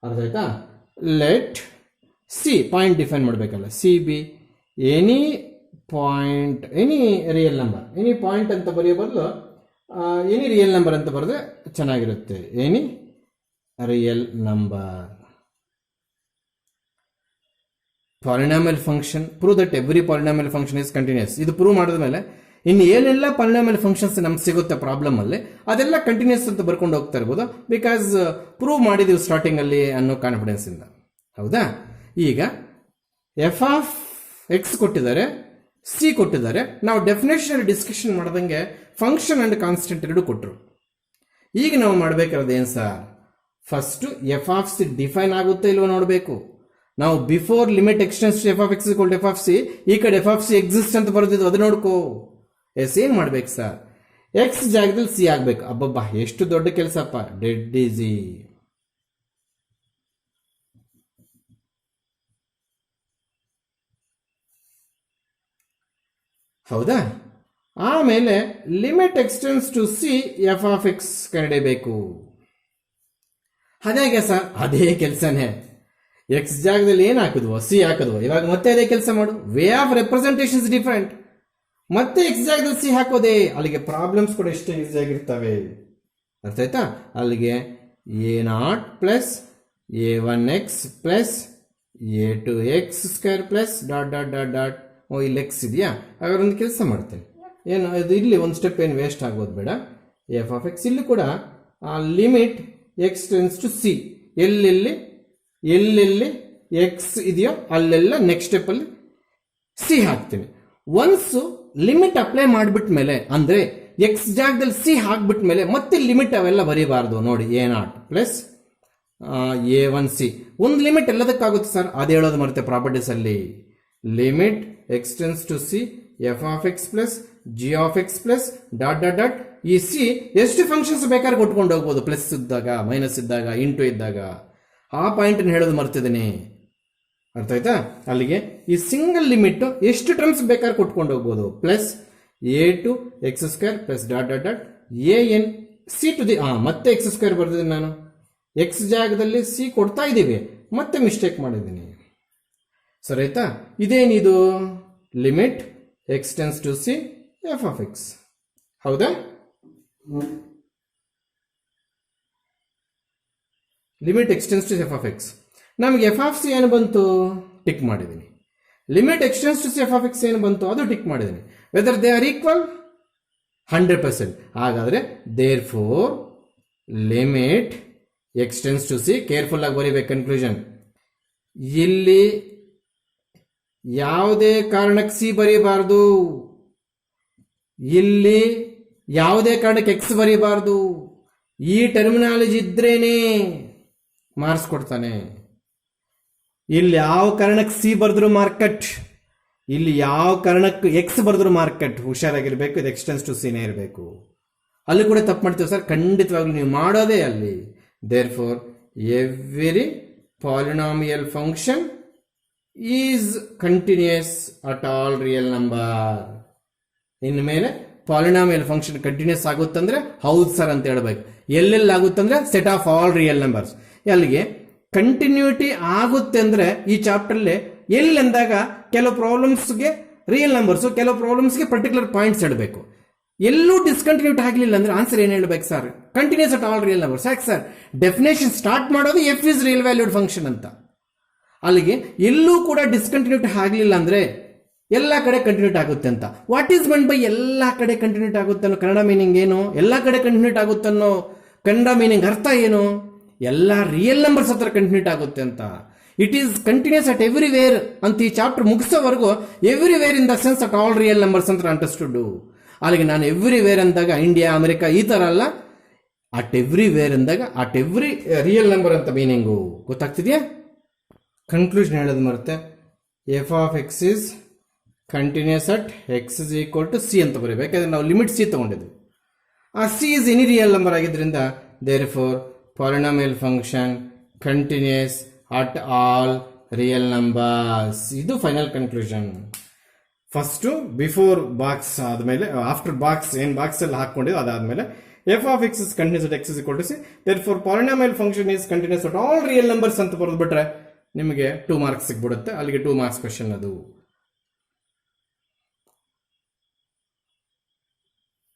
ಅರ್ಥ ಆಯ್ತಾ? ಲೆಟ್ ಸಿ ಪಾಯಿಂಟ್ ಡಿಫೈನ್ ಮಾಡಬೇಕಲ್ಲ, c be any point, any real number. Any point ಅಂತ ಬರೆಯೋ ಬದಲು any real number ಅಂತ ಬರೆದ್ರೆ ಚೆನ್ನಾಗಿರುತ್ತೆ. Any real number. Polynomial function prove that every polynomial function is continuous. ಇದು ಪ್ರೂವ್ ಮಾಡಿದ ಮೇಲೆ ಇನ್ನು ಏನೆಲ್ಲ ಪಾಲಿನಾಮಿಯಲ್ ಫಂಕ್ಷನ್ಸ್ ನಮ್ಗೆ ಸಿಗುತ್ತೆ ಪ್ರಾಬ್ಲಮ್ ಅಲ್ಲಿ, ಅದೆಲ್ಲ ಕಂಟಿನ್ಯೂಸ್ ಅಂತ ಬರ್ಕೊಂಡು ಹೋಗ್ತಾ ಇರ್ಬೋದು. ಬಿಕಾಸ್ ಪ್ರೂವ್ ಮಾಡಿದೀವಿ ಸ್ಟಾರ್ಟಿಂಗ್ ಅಲ್ಲಿ ಅನ್ನೋ ಕಾನ್ಫಿಡೆನ್ಸ್ ಇಂದ. ಹೌದಾ? ಈಗ f(x) ಕೊಟ್ಟಿದ್ದಾರೆ, ಸಿ ಕೊಟ್ಟಿದ್ದಾರೆ. ನಾವು ಡೆಫಿನೇಷನ್ ಡಿಸ್ಕಷನ್ ಮಾಡ್ದಂಗೆ ಫಂಕ್ಷನ್ ಅಂಡ್ ಕಾನ್ಸ್ಟೆಂಟ್ ಎರಡು ಕೊಟ್ಟರು. ಈಗ ನಾವು ಮಾಡಬೇಕಾದ್ರೆ ಏನು ಸರ್, ಫಸ್ಟ್ f(c) ಡಿಫೈನ್ ಆಗುತ್ತೆ ಇಲ್ವೋ ನೋಡಬೇಕು. ನಾವು before limit x tends to f(x) = f(c), ಈ ಕಡೆ f(c) ಎಕ್ಸಿಸ್ಟ್ ಅಂತ ಬರೆದಿದ್ದು ಅದು ನೋಡ್ಕೋ. ಎಸ್, ಏನ್ ಮಾಡ್ಬೇಕು ಸರ್, ಎಕ್ಸ್ ಜಾಗದಲ್ಲಿ ಸಿ ಆಗ್ಬೇಕು. ಅಬ್ಬಬ್ಬಾ, ಎಷ್ಟು ದೊಡ್ಡ ಕೆಲಸಪ್ಪ, ಡೆಡ್ ಈಸಿ. ಹೌದಾ? ಆಮೇಲೆ limit extends to c f(x) ಕಂಡಿಡಿಬೇಕು. ಅದೇಗೆ ಸರ್? ಅದೇ ಕೆಲಸನೇ. ಎಕ್ಸ್ ಜಾಗದಲ್ಲಿ ಏನು ಹಾಕಿದ್ವೋ ಸಿ ಹಾಕಿದ್ವೋ, ಇವಾಗ ಮತ್ತೆ ಅದೇ ಕೆಲಸ ಮಾಡು. Way of representation is different. ಮತ್ತೆ ಎಕ್ಸ್ ಜಾಗದಲ್ಲಿ ಸಿ ಹಾಕೋದೆ. ಅಲ್ಲಿಗೆ ಪ್ರಾಬ್ಲಮ್ಸ್ ಕೂಡ ಎಷ್ಟು ಈಸಿ ಆಗಿರ್ತವೆ. ಅರ್ಥ ಆಯ್ತಾ? ಅಲ್ಲಿಗೆ A0 plus A1x plus A2x² plus dot dot dot dot. ಇಲ್ಲಿ ಎಕ್ಸ್ ಇದೆಯಾ? ಹಾಗಾದ್ರೆ ಒಂದು ಕೆಲಸ ಮಾಡ್ತೇನೆ. ಏನು ಇದು, ಇಲ್ಲಿ ಒಂದು ಸ್ಟೆಪ್ ಏನು ವೇಸ್ಟ್ ಆಗೋದು ಬೇಡ. f(x) ಇಲ್ಲಿ ಕೂಡ ಆ ಲಿಮಿಟ್ ಎಕ್ಸ್ಟೆನ್ಸ್ ಟು ಸಿ, ಎಲ್ಲೆಲ್ಲಿ ಎಕ್ಸ್ ಇದೆಯೋ ಅಲ್ಲೆಲ್ಲ ನೆಕ್ಸ್ಟ್ ಸ್ಟೆಪ್ ಅಲ್ಲಿ ಸಿ ಹಾಕ್ತೀನಿ. ಒನ್ಸ್ ಲಿಮಿಟ್ ಅಪ್ಲೈ ಮಾಡಿಬಿಟ್ಟ ಮೇಲೆ, ಅಂದ್ರೆ ಎಕ್ಸ್ ಜಾಗದಲ್ಲಿ ಸಿ ಹಾಕ್ಬಿಟ್ಟ ಮೇಲೆ ಮತ್ತೆ ಲಿಮಿಟ್ ಅವೆಲ್ಲ ಬರೀಬಾರ್ದು. ನೋಡಿ, A0 ಪ್ಲಸ್ A1c ಒಂದು ಲಿಮಿಟ್ ಎಲ್ಲದಕ್ಕಾಗುತ್ತೆ ಸರ್. ಅದು ಹೇಳೋದು ಮರುತ್ತೆ ಪ್ರಾಪರ್ಟೀಸ್ ಅಲ್ಲಿ. Limit extends to c f(x) plus g(x) plus dot dot dot. ಈ ಸಿ ಎಷ್ಟು ಫಂಕ್ಷನ್ಸ್ ಬೇಕಾದ್ರೆ ಕೊಟ್ಕೊಂಡು ಹೋಗ್ಬೋದು, ಪ್ಲಸ್ ಇದ್ದಾಗ, ಮೈನಸ್ ಇದ್ದಾಗ, ಇಂಟು ಇದ್ದಾಗ. ಆ ಪಾಯಿಂಟ್ ಹೇಳೋದು ಮರ್ತಿದ್ದೀನಿ. ಅರ್ಥ ಆಯ್ತಾ? ಅಲ್ಲಿಗೆ ಈ ಸಿಂಗಲ್ ಲಿಮಿಟ್ ಎಷ್ಟು ಟರ್ಮ್ಸ್ ಬೇಕಾದ್ರೆ ಕೊಟ್ಕೊಂಡು ಹೋಗ್ಬೋದು. Plus A2x² plus dot dot dot AN c to the, ಮತ್ತೆ x² ಬರ್ದಿದ್ದೀನಿ ನಾನು. ಎಕ್ಸ್ ಜಾಗದಲ್ಲಿ ಸಿ ಕೊಡ್ತಾ ಇದ್ದೀವಿ, ಮತ್ತೆ ಮಿಸ್ಟೇಕ್ ಮಾಡಿದ್ದೀನಿ. ಸರಿ ಆಯ್ತಾ? ಇದೇನಿದು? Limit extends to c f(x). ಹೌದಾ? Limit extends to f(x). ನಮಗೆ f(c) ಏನು ಬಂತು? ಟಿಕ್ ಮಾಡಿದ್ದೀನಿ. Limit x tends to c f(x) ಏನು ಬಂತು? ಅದು ಟಿಕ್ ಮಾಡಿದ್ದೀನಿ. Whether they are equal 100%. ಹಾಗಾದ್ರೆ therefore limit extends to c, careful ಆಗಿ ಬರೀಬೇಕು ಕನ್ಕ್ಲೂಷನ್. ಇಲ್ಲಿ ಯಾವುದೇ ಕಾರಣಕ್ಕೆ ಸಿ ಬರೀಬಾರ್ದು, ಇಲ್ಲಿ ಯಾವುದೇ ಕಾರಣಕ್ಕೆ ಎಕ್ಸ್ ಬರೀಬಾರ್ದು. ಈ ಟರ್ಮಿನಾಲಜಿ ಇದ್ರೇನೆ ಮಾರ್ಕ್ಸ್ ಕೊಡ್ತಾನೆ. ಇಲ್ಲಿ ಯಾವ ಕಾರಣಕ್ಕೆ ಸಿ ಬರೆದ್ರು ಮಾರ್ಕೆಟ್, ಇಲ್ಲಿ ಯಾವ ಕಾರಣಕ್ಕೆ ಎಕ್ಸ್ ಬರೆದ್ರು ಮಾರ್ಕೆಟ್. ಹುಷಾರಾಗಿರ್ಬೇಕು, ಇದು ಎಕ್ಸ್ಟೆನ್ಸ್ ಟು ಸಿನೇ ಇರಬೇಕು. ಅಲ್ಲಿ ಕೂಡ ತಪ್ಪು ಮಾಡ್ತೀವಿ ಸರ್, ಖಂಡಿತವಾಗ್ಲೂ ನೀವು ಮಾಡೋದೇ ಅಲ್ಲಿ. Therefore every polynomial function is continuous at all real number. ಇನ್ಮೇಲೆ ಪಾಲಿನಾಮಿಯಲ್ ಫಂಕ್ಷನ್ ಕಂಟಿನ್ಯೂಸ್ ಆಗುತ್ತಂದ್ರೆ ಹೌದು ಸರ್ ಅಂತ ಹೇಳ್ಬೇಕು. ಎಲ್ಲೆಲ್ಲಿ ಆಗುತ್ತಂದ್ರೆ set of all real numbers. ಅಲ್ಲಿಗೆ ಕಂಟಿನ್ಯೂಟಿ ಆಗುತ್ತೆ ಅಂದ್ರೆ ಈ ಚಾಪ್ಟರ್ಲಿ ಎಲ್ಲಿ ಅಂದಾಗ ಕೆಲವು ಪ್ರಾಬ್ಲಮ್ಸ್ಗೆ ರಿಯಲ್ ನಂಬರ್ಸ್, ಕೆಲವು ಪ್ರಾಬ್ಲಮ್ಸ್ಗೆ ಪರ್ಟಿಕ್ಯುಲರ್ ಪಾಯಿಂಟ್ಸ್ ಇಡಬೇಕು. ಎಲ್ಲೂ ಡಿಸ್ಕಂಟಿನ್ಯೂಟಿ ಆಗಲಿಲ್ಲ ಅಂದ್ರೆ ಆನ್ಸರ್ ಏನು ಹೇಳ್ಬೇಕು sir? Continuous at all real numbers. ಯಾಕೆ ಸರ್? ಡೆಫಿನೇಷನ್ ಸ್ಟಾರ್ಟ್ ಮಾಡೋದು f is real valued function ಅಂತ. ಅಲ್ಲಿಗೆ ಎಲ್ಲೂ ಕೂಡ ಡಿಸ್ಕಂಟಿನ್ಯೂಟಿ ಆಗಲಿಲ್ಲ ಅಂದ್ರೆ ಎಲ್ಲ ಕಡೆ ಕಂಟಿನ್ಯೂಟ್ ಆಗುತ್ತೆ ಅಂತ. ವಾಟ್ ಈಸ್ ಮೀನ್ ಬೈ ಎಲ್ಲ ಕಡೆ ಕಂಟಿನ್ಯೂಟ್ ಆಗುತ್ತೆ ಅನ್ನೋ ಕನ್ನಡ ಮೀನಿಂಗ್ ಏನು? ಎಲ್ಲ ಕಡೆ ಕಂಟಿನ್ಯೂಟ್ ಆಗುತ್ತೆ ಅನ್ನೋ ಕನ್ನಡ ಮೀನಿಂಗ್ ಅರ್ಥ ಏನು? ಎಲ್ಲ ರಿಯಲ್ ನಂಬರ್ಸ್ ಹತ್ರ ಕಂಟಿನ್ಯೂಟ್ ಆಗುತ್ತೆ ಅಂತ. It is continuous at everywhere ಅಂತ ಈ ಚಾಪ್ಟರ್ ಮುಗಿಸೋವರೆಗೂ everywhere in the sense at all real numbers ಅಂತ ಅಂಡರ್ಸ್ಟುಡ್. ಅಲ್ಲಿಗೆ ನಾನು ಎವ್ರಿವೇರ್ ಅಂದಾಗ ಇಂಡಿಯಾ, ಅಮೆರಿಕ ಈ ತರ ಅಲ್ಲ, ಅಟ್ ಎವ್ರಿವೇರ್ ಅಂದಾಗ ಅಟ್ ಎವ್ರಿ ರಿಯಲ್ ನಂಬರ್ ಅಂತ ಮೀನಿಂಗು. ಗೊತ್ತಾಗ್ತಿದೆಯಾ? ಕನ್ಕ್ಲೂಷನ್ ಹೇಳೋದು ಮರುತ್ತೆ. F of x is continuous at x is equal to c ಅಂತ ಬರೀಬೇಕು. ಯಾಕಂದ್ರೆ ನಾವು ಲಿಮಿಟ್ ಸಿ ತಗೊಂಡಿದ್ವಿ. ಆ c is any real number ಆಗಿದ್ರಿಂದ there four polynomial function continuous at all real numbers. ಇದು final conclusion. First before box ಆದಮೇಲೆ after box ಏನು ಬಾಕ್ಸ್ ಎಲ್ಲ ಹಾಕೊಂಡಿದ್ದು ಅದಾದಮೇಲೆ f of x is continuous at x is equal to c therefore polynomial function is continuous at all real numbers ಅಂತ ಬರೆದು ಬಿಟ್ರೆ ನಿಮಗೆ 2 ಮಾರ್ಕ್ಸ್ ಸಿಗ್ಬಿಡುತ್ತೆ. ಅಲ್ಲಿಗೆ 2 ಮಾರ್ಕ್ಸ್ ಕ್ವೆಶನ್ ಅದು.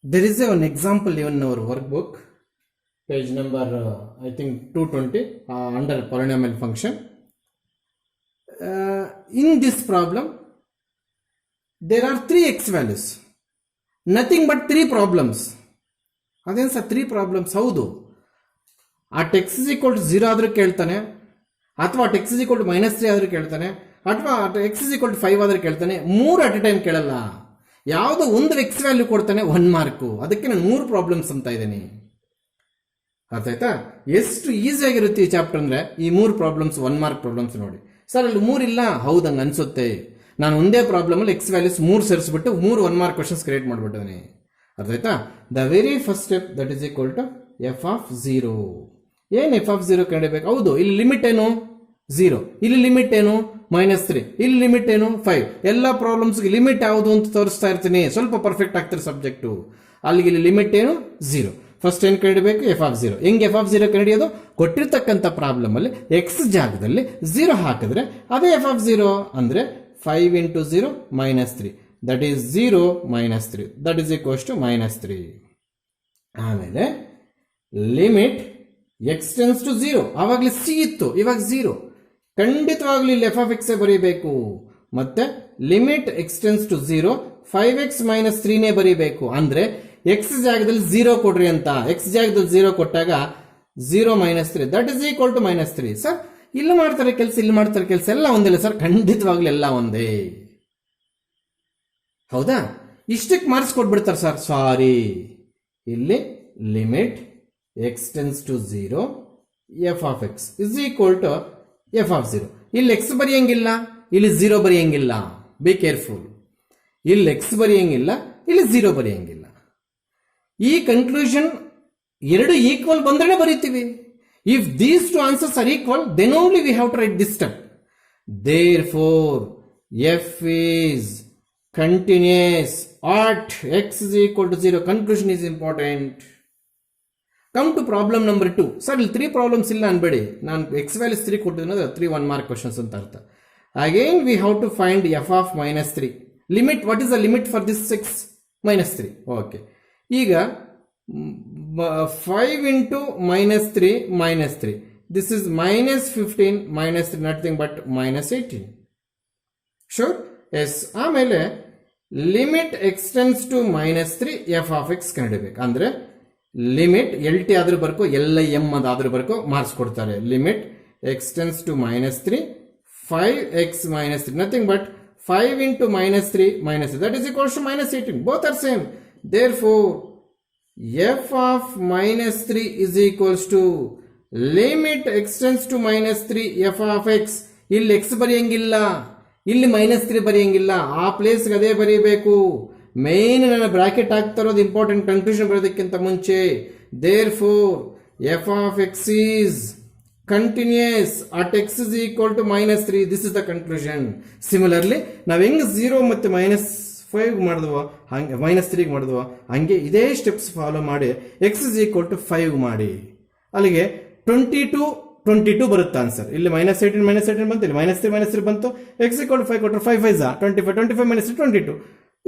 There is one example even in our workbook, page number I think 220 under polynomial function. In this problem, there are 3 x values, nothing but 3 problems. ಅದೇನು sir 3 problems? ಹೌದು. At x is equal to 0 ಆದರೂ ಕೇಳ್ತಾನೆ, ಅಥವಾ at x is equal to -3 ಆದರೂ ಕೇಳ್ತಾನೆ, ಅಥವಾ at x is equal to 5 ಆದರೂ ಕೇಳ್ತಾನೆ. 3 ಅಟ್ ಎ ಟೈಮ್ ಕೇಳಲ್ಲ. ಯಾವುದೋ ಒಂದು ಎಕ್ಸ್ ವ್ಯಾಲ್ಯೂ ಕೊಡ್ತಾನೆ 1 ಮಾರ್ಕು. ಅದಕ್ಕೆ ನಾನು 3 ಪ್ರಾಬ್ಲಮ್ಸ್ ಅಂತ ಇದ್ದೀನಿ. ಅರ್ಥ ಆಯ್ತಾ? ಎಷ್ಟು ಈಸಿ ಆಗಿರುತ್ತೆ ಈ ಚಾಪ್ಟರ್ ಅಂದ್ರೆ ಈ 3 ಪ್ರಾಬ್ಲಮ್ಸ್ 1 ಮಾರ್ಕ್ ಪ್ರಾಬ್ಲಮ್ಸ್ ನೋಡಿ. ಸರ್ ಅಲ್ಲಿ 3 ಇಲ್ಲ, ಹೌದಂಗೆ ಅನ್ಸುತ್ತೆ. ನಾನು ಒಂದೇ ಪ್ರಾಬ್ಲಮ್ ಅಲ್ಲಿ ಎಕ್ಸ್ ವ್ಯಾಲ್ಯೂಸ್ 3 ಸೇರಿಸ್ಬಿಟ್ಟು 3 1 ಮಾರ್ಕ್ ಕ್ವಶನ್ಸ್ ಕ್ರಿಯೇಟ್ ಮಾಡ್ಬಿಟ್ಟಿದ್ದೀನಿ. ಅರ್ಥ ಆಯ್ತಾ? The very first step that is equal to f of 0. ಏನು ಎಫ್ ಆಫ್ 0 ಕಂಡಿಬೇಕು? ಹೌದು. ಇಲ್ಲಿ ಲಿಮಿಟ್ ಏನು? 0. ಇಲ್ಲಿ ಲಿಮಿಟ್ ಏನು? -3. ಇಲ್ಲಿ ಲಿಮಿಟ್ ಏನು? 5. ಎಲ್ಲ ಪ್ರಾಬ್ಲಮ್ಸ್ಗೆ ಲಿಮಿಟ್ ಯಾವುದು ಅಂತ ತೋರಿಸ್ತಾ ಇರ್ತೀನಿ. ಸ್ವಲ್ಪ ಪರ್ಫೆಕ್ಟ್ ಆಗ್ತಾರೆ ಸಬ್ಜೆಕ್ಟು. ಅಲ್ಲಿಗೆ ಇಲ್ಲಿ ಲಿಮಿಟ್ ಏನು? 0. ಫಸ್ಟ್ ಏನು ಕಂಡಿಬೇಕು? F of 0. ಹೆಂಗೆ ಎಫ್ ಆಫ್ 0 ಕಂಡಿಡಿಯೋದು? ಕೊಟ್ಟಿರ್ತಕ್ಕಂಥ ಪ್ರಾಬ್ಲಮ್ ಅಲ್ಲಿ ಎಕ್ಸ್ ಜಾಗದಲ್ಲಿ 0 ಹಾಕಿದ್ರೆ ಅದೇ ಎಫ್ ಆಫ್ 0 ಅಂದ್ರೆ 5 into 0 -3. That is 0 -3. That is equals to -3. ಆಮೇಲೆ ಲಿಮಿಟ್ ಎಕ್ಸ್ ಟೆನ್ಸ್ ಟು 0. ಆವಾಗಲೇ ಸಿ ಇತ್ತು, ಇವಾಗ 0. ಖಂಡಿತವಾಗ್ಲೂ ಇಲ್ಲಿ ಎಫ್ ಆಫ್ ಎಕ್ಸ್ ಬರೀಬೇಕು. ಮತ್ತೆ limit x tends to 0 5x - 3ನೇ ಬರೀಬೇಕು. ಅಂದ್ರೆ ಎಕ್ಸ್ ಜಾಗದಲ್ಲಿ 0 ಕೊಡ್ರಿ ಅಂತ. ಎಕ್ಸ್ ಜಾಗದಲ್ಲಿ 0 ಕೊಟ್ಟಾಗ 0 -3 that is equal to -3. Sir ಇಲ್ಲಿ ಮಾಡ್ತಾರೆ ಕೆಲಸ, ಇಲ್ಲಿ ಮಾಡ್ತಾರೆ ಕೆಲಸ, ಎಲ್ಲ ಒಂದಿಲ್ಲ ಸರ್. ಖಂಡಿತವಾಗ್ಲೂ ಎಲ್ಲ ಒಂದೇ. ಹೌದಾ? ಇಷ್ಟಕ್ಕೆ ಮಾರ್ಕ್ಸ್ ಕೊಟ್ಬಿಡ್ತಾರೆ ಸರ್. ಸಾರಿ, ಇಲ್ಲಿ limit x tends to 0 f of x is equal to f of 0. ಇಲ್ಲಿ ಎಕ್ಸ್ ಬರೆಯಂಗಿಲ್ಲ, ಇಲ್ಲಿ 0 ಬರೆಯಂಗಿಲ್ಲ. Be careful. ಇಲ್ಲಿ ಎಕ್ಸ್ ಬರೆಯಂಗಿಲ್ಲ, ಇಲ್ಲಿ 0 ಬರೆಯಂಗಿಲ್ಲ. ಈ ಕನ್ಕ್ಲೂಷನ್ ಎರಡು ಈಕ್ವಲ್ ಬಂದ್ರೆ ಬರೀತೀವಿ. If these two answers are equal then only we have to write this step. Therefore f is continuous at x is equal to 0. Conclusion is important. Come to problem number 2. Sir ಇಲ್ಲಿ 3 problems ಇಲ್ಲ ಅನ್ಬೇಡಿ. ನಾನು X values 3 ಕೊಟ್ಟಿದ್ದೀನಿ, 3 1 mark questions ಅಂತ ಅರ್ಥ. Again we have to find f of -3. Limit, what is the limit for this 6 -3? Okay, ಈಗ 5 into -3 -3. This is -15 -3 nothing but -18. Sure? Yes. ಆಮೇಲೆ limit x tends to -3 f of x ಕಂಡಿಬೇಕು. ಅಂದ್ರೆ limit L T ಆದ್ರೂ ಬರ್ಕೋ, L I M ಅದಾದ್ರೂ ಬರ್ಕೋ, marks ಕೊಡ್ತಾರೆ. Limit x tends to -3 5x -3 nothing but 5 into -3 -3 that is equals to -18. Both are same. Therefore f of -3 is equals to limit x tends to -3 f of x. ಇಲ್ಲಿ x ಬರೆಯಂಗಿಲ್ಲ, ಇಲ್ಲಿ -3 ಬರೆಯಂಗಿಲ್ಲ. ಆ ಪ್ಲೇಸ್ಗೆ ಅದೇ ಬರೀಬೇಕು. Main ನನ್ನ bracket ಆಗ್ತಾ ಇರೋದು important conclusion ಬರೋದಕ್ಕಿಂತ ಮುಂಚೆ. Therefore f of x is continuous at x is equal to -3. This is the conclusion. Similarly, ನಾವು ಹೆಂಗ್ 0 ಮತ್ತು -5 ಮಾಡಿದ್ವೋ ಹಂಗೆ -3 ಮಾಡಿದ್ವೋ ಹಂಗೆ ಇದೇ ಸ್ಟೆಪ್ಸ್ ಫಾಲೋ ಮಾಡಿ x is equal to 5 ಮಾಡಿ. ಅಲ್ಲಿಗೆ 22 ಬರುತ್ತೆ ಆನ್ಸರ್. ಇಲ್ಲಿ -18 ಬಂತು, ಇಲ್ಲಿ -3 ಬಂತು. x equal to 5 ಕೊಟ್ಟರೆ 5 5 25 -22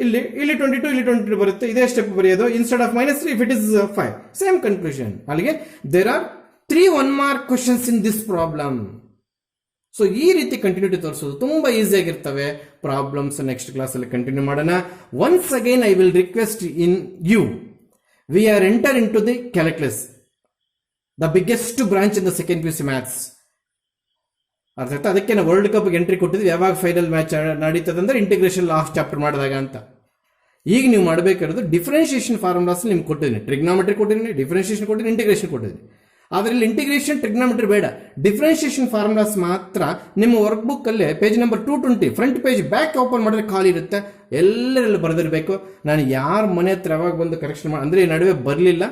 ಇಲ್ಲಿ 22 ಬರುತ್ತೆ. ಇದೇ ಸ್ಟೆಪ್ ಬರೆಯೋದು instead of -3 if it is 5. Same conclusion. ಅಲ್ಲಿಗೆ there are 3 1 mark questions in this problem. So ಈ ರೀತಿ ಕಂಟಿನ್ಯೂಟಿ ತೋರಿಸೋದು ತುಂಬಾ ಈಸಿ ಆಗಿರ್ತವೆ. ಪ್ರಾಬ್ಲಮ್ಸ್ ನೆಕ್ಸ್ಟ್ ಕ್ಲಾಸ್ ಅಲ್ಲಿ ಕಂಟಿನ್ಯೂ ಮಾಡೋಣ. Once again I will request in you, we are enter into the calculus, the biggest branch in the second PUC maths. ಅರ್ಥ ಆಯ್ತಾ? ಅದಕ್ಕೆ ನಾವು ವರ್ಲ್ಡ್ ಕಪ್ ಎಂಟ್ರಿ ಕೊಟ್ಟಿದ್ವಿ. ಯಾವಾಗ final match ನಡೀತದಂದ್ರೆ integration last chapter ಮಾಡಿದಾಗ ಅಂತ. ಈಗ ನೀವು ಮಾಡಬೇಕಾಗಿರೋದು ಡಿಫರೆನ್ಷಿಯೇಷನ್ ಫಾರ್ಮುಲಾಸ್ ನಿಮ್ಗೆ ಕೊಟ್ಟಿದ್ದೀನಿ. ಟ್ರಿಗ್ನಾಮೆಟ್ರಿ ಕೊಟ್ಟಿದ್ದೀನಿ, ಡಿಫರೆನ್ಷಿಯೇಷನ್ ಕೊಟ್ಟಿದ್ದೀನಿ, ಇಂಟಿಗ್ರೇಷನ್ ಕೊಟ್ಟಿದ್ದೀನಿ. ಆದರೆ ಇಲ್ಲಿ ಇಂಟಿಗ್ರೇಷನ್ ಟ್ರಿಗ್ನಾಮೆಟ್ರಿ ಬೇಡ, ಡಿಫರೆನ್ಷಿಯೇಷನ್ ಫಾರ್ಮುಲಾಸ್ ಮಾತ್ರ. ನಿಮ್ಮ ವರ್ಕ್ ಬುಕ್ ಅಲ್ಲೇ page number 220 front page back open ಮಾಡಿದ್ರೆ ಖಾಲಿ ಇರುತ್ತೆ. ಎಲ್ಲರೆಲ್ಲ ಬರೆದಿರಬೇಕು. ನಾನು ಯಾರ ಮನೆ ಹತ್ರ ಯಾವಾಗ ಬಂದು ಕರೆಕ್ಷನ್ ಅಂದರೆ ಈ ನಡುವೆ ಬರಲಿಲ್ಲ,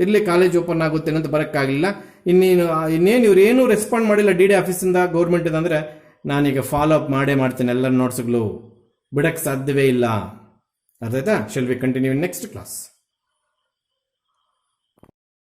ಇರಲಿ ಕಾಲೇಜ್ ಓಪನ್ ಆಗುತ್ತೆ ಅಂತ ಬರೋಕ್ಕಾಗಲಿಲ್ಲ. ಇನ್ನೇನು ಇವ್ರು ಏನೂ ರೆಸ್ಪಾಂಡ್ ಮಾಡಿಲ್ಲ DD ಆಫೀಸಿಂದ, ಗೌರ್ಮೆಂಟ್ ಅಂದರೆ ನಾನೀಗ ಫಾಲೋ ಅಪ್ ಮಾಡ್ತೀನಿ ಎಲ್ಲ ನೋಟ್ಸ್ಗಳು, ಬಿಡಕ್ಕೆ ಸಾಧ್ಯವೇ ಇಲ್ಲ. ಅರ್ಥ ಆಯ್ತಾ? Shall we continue in next class.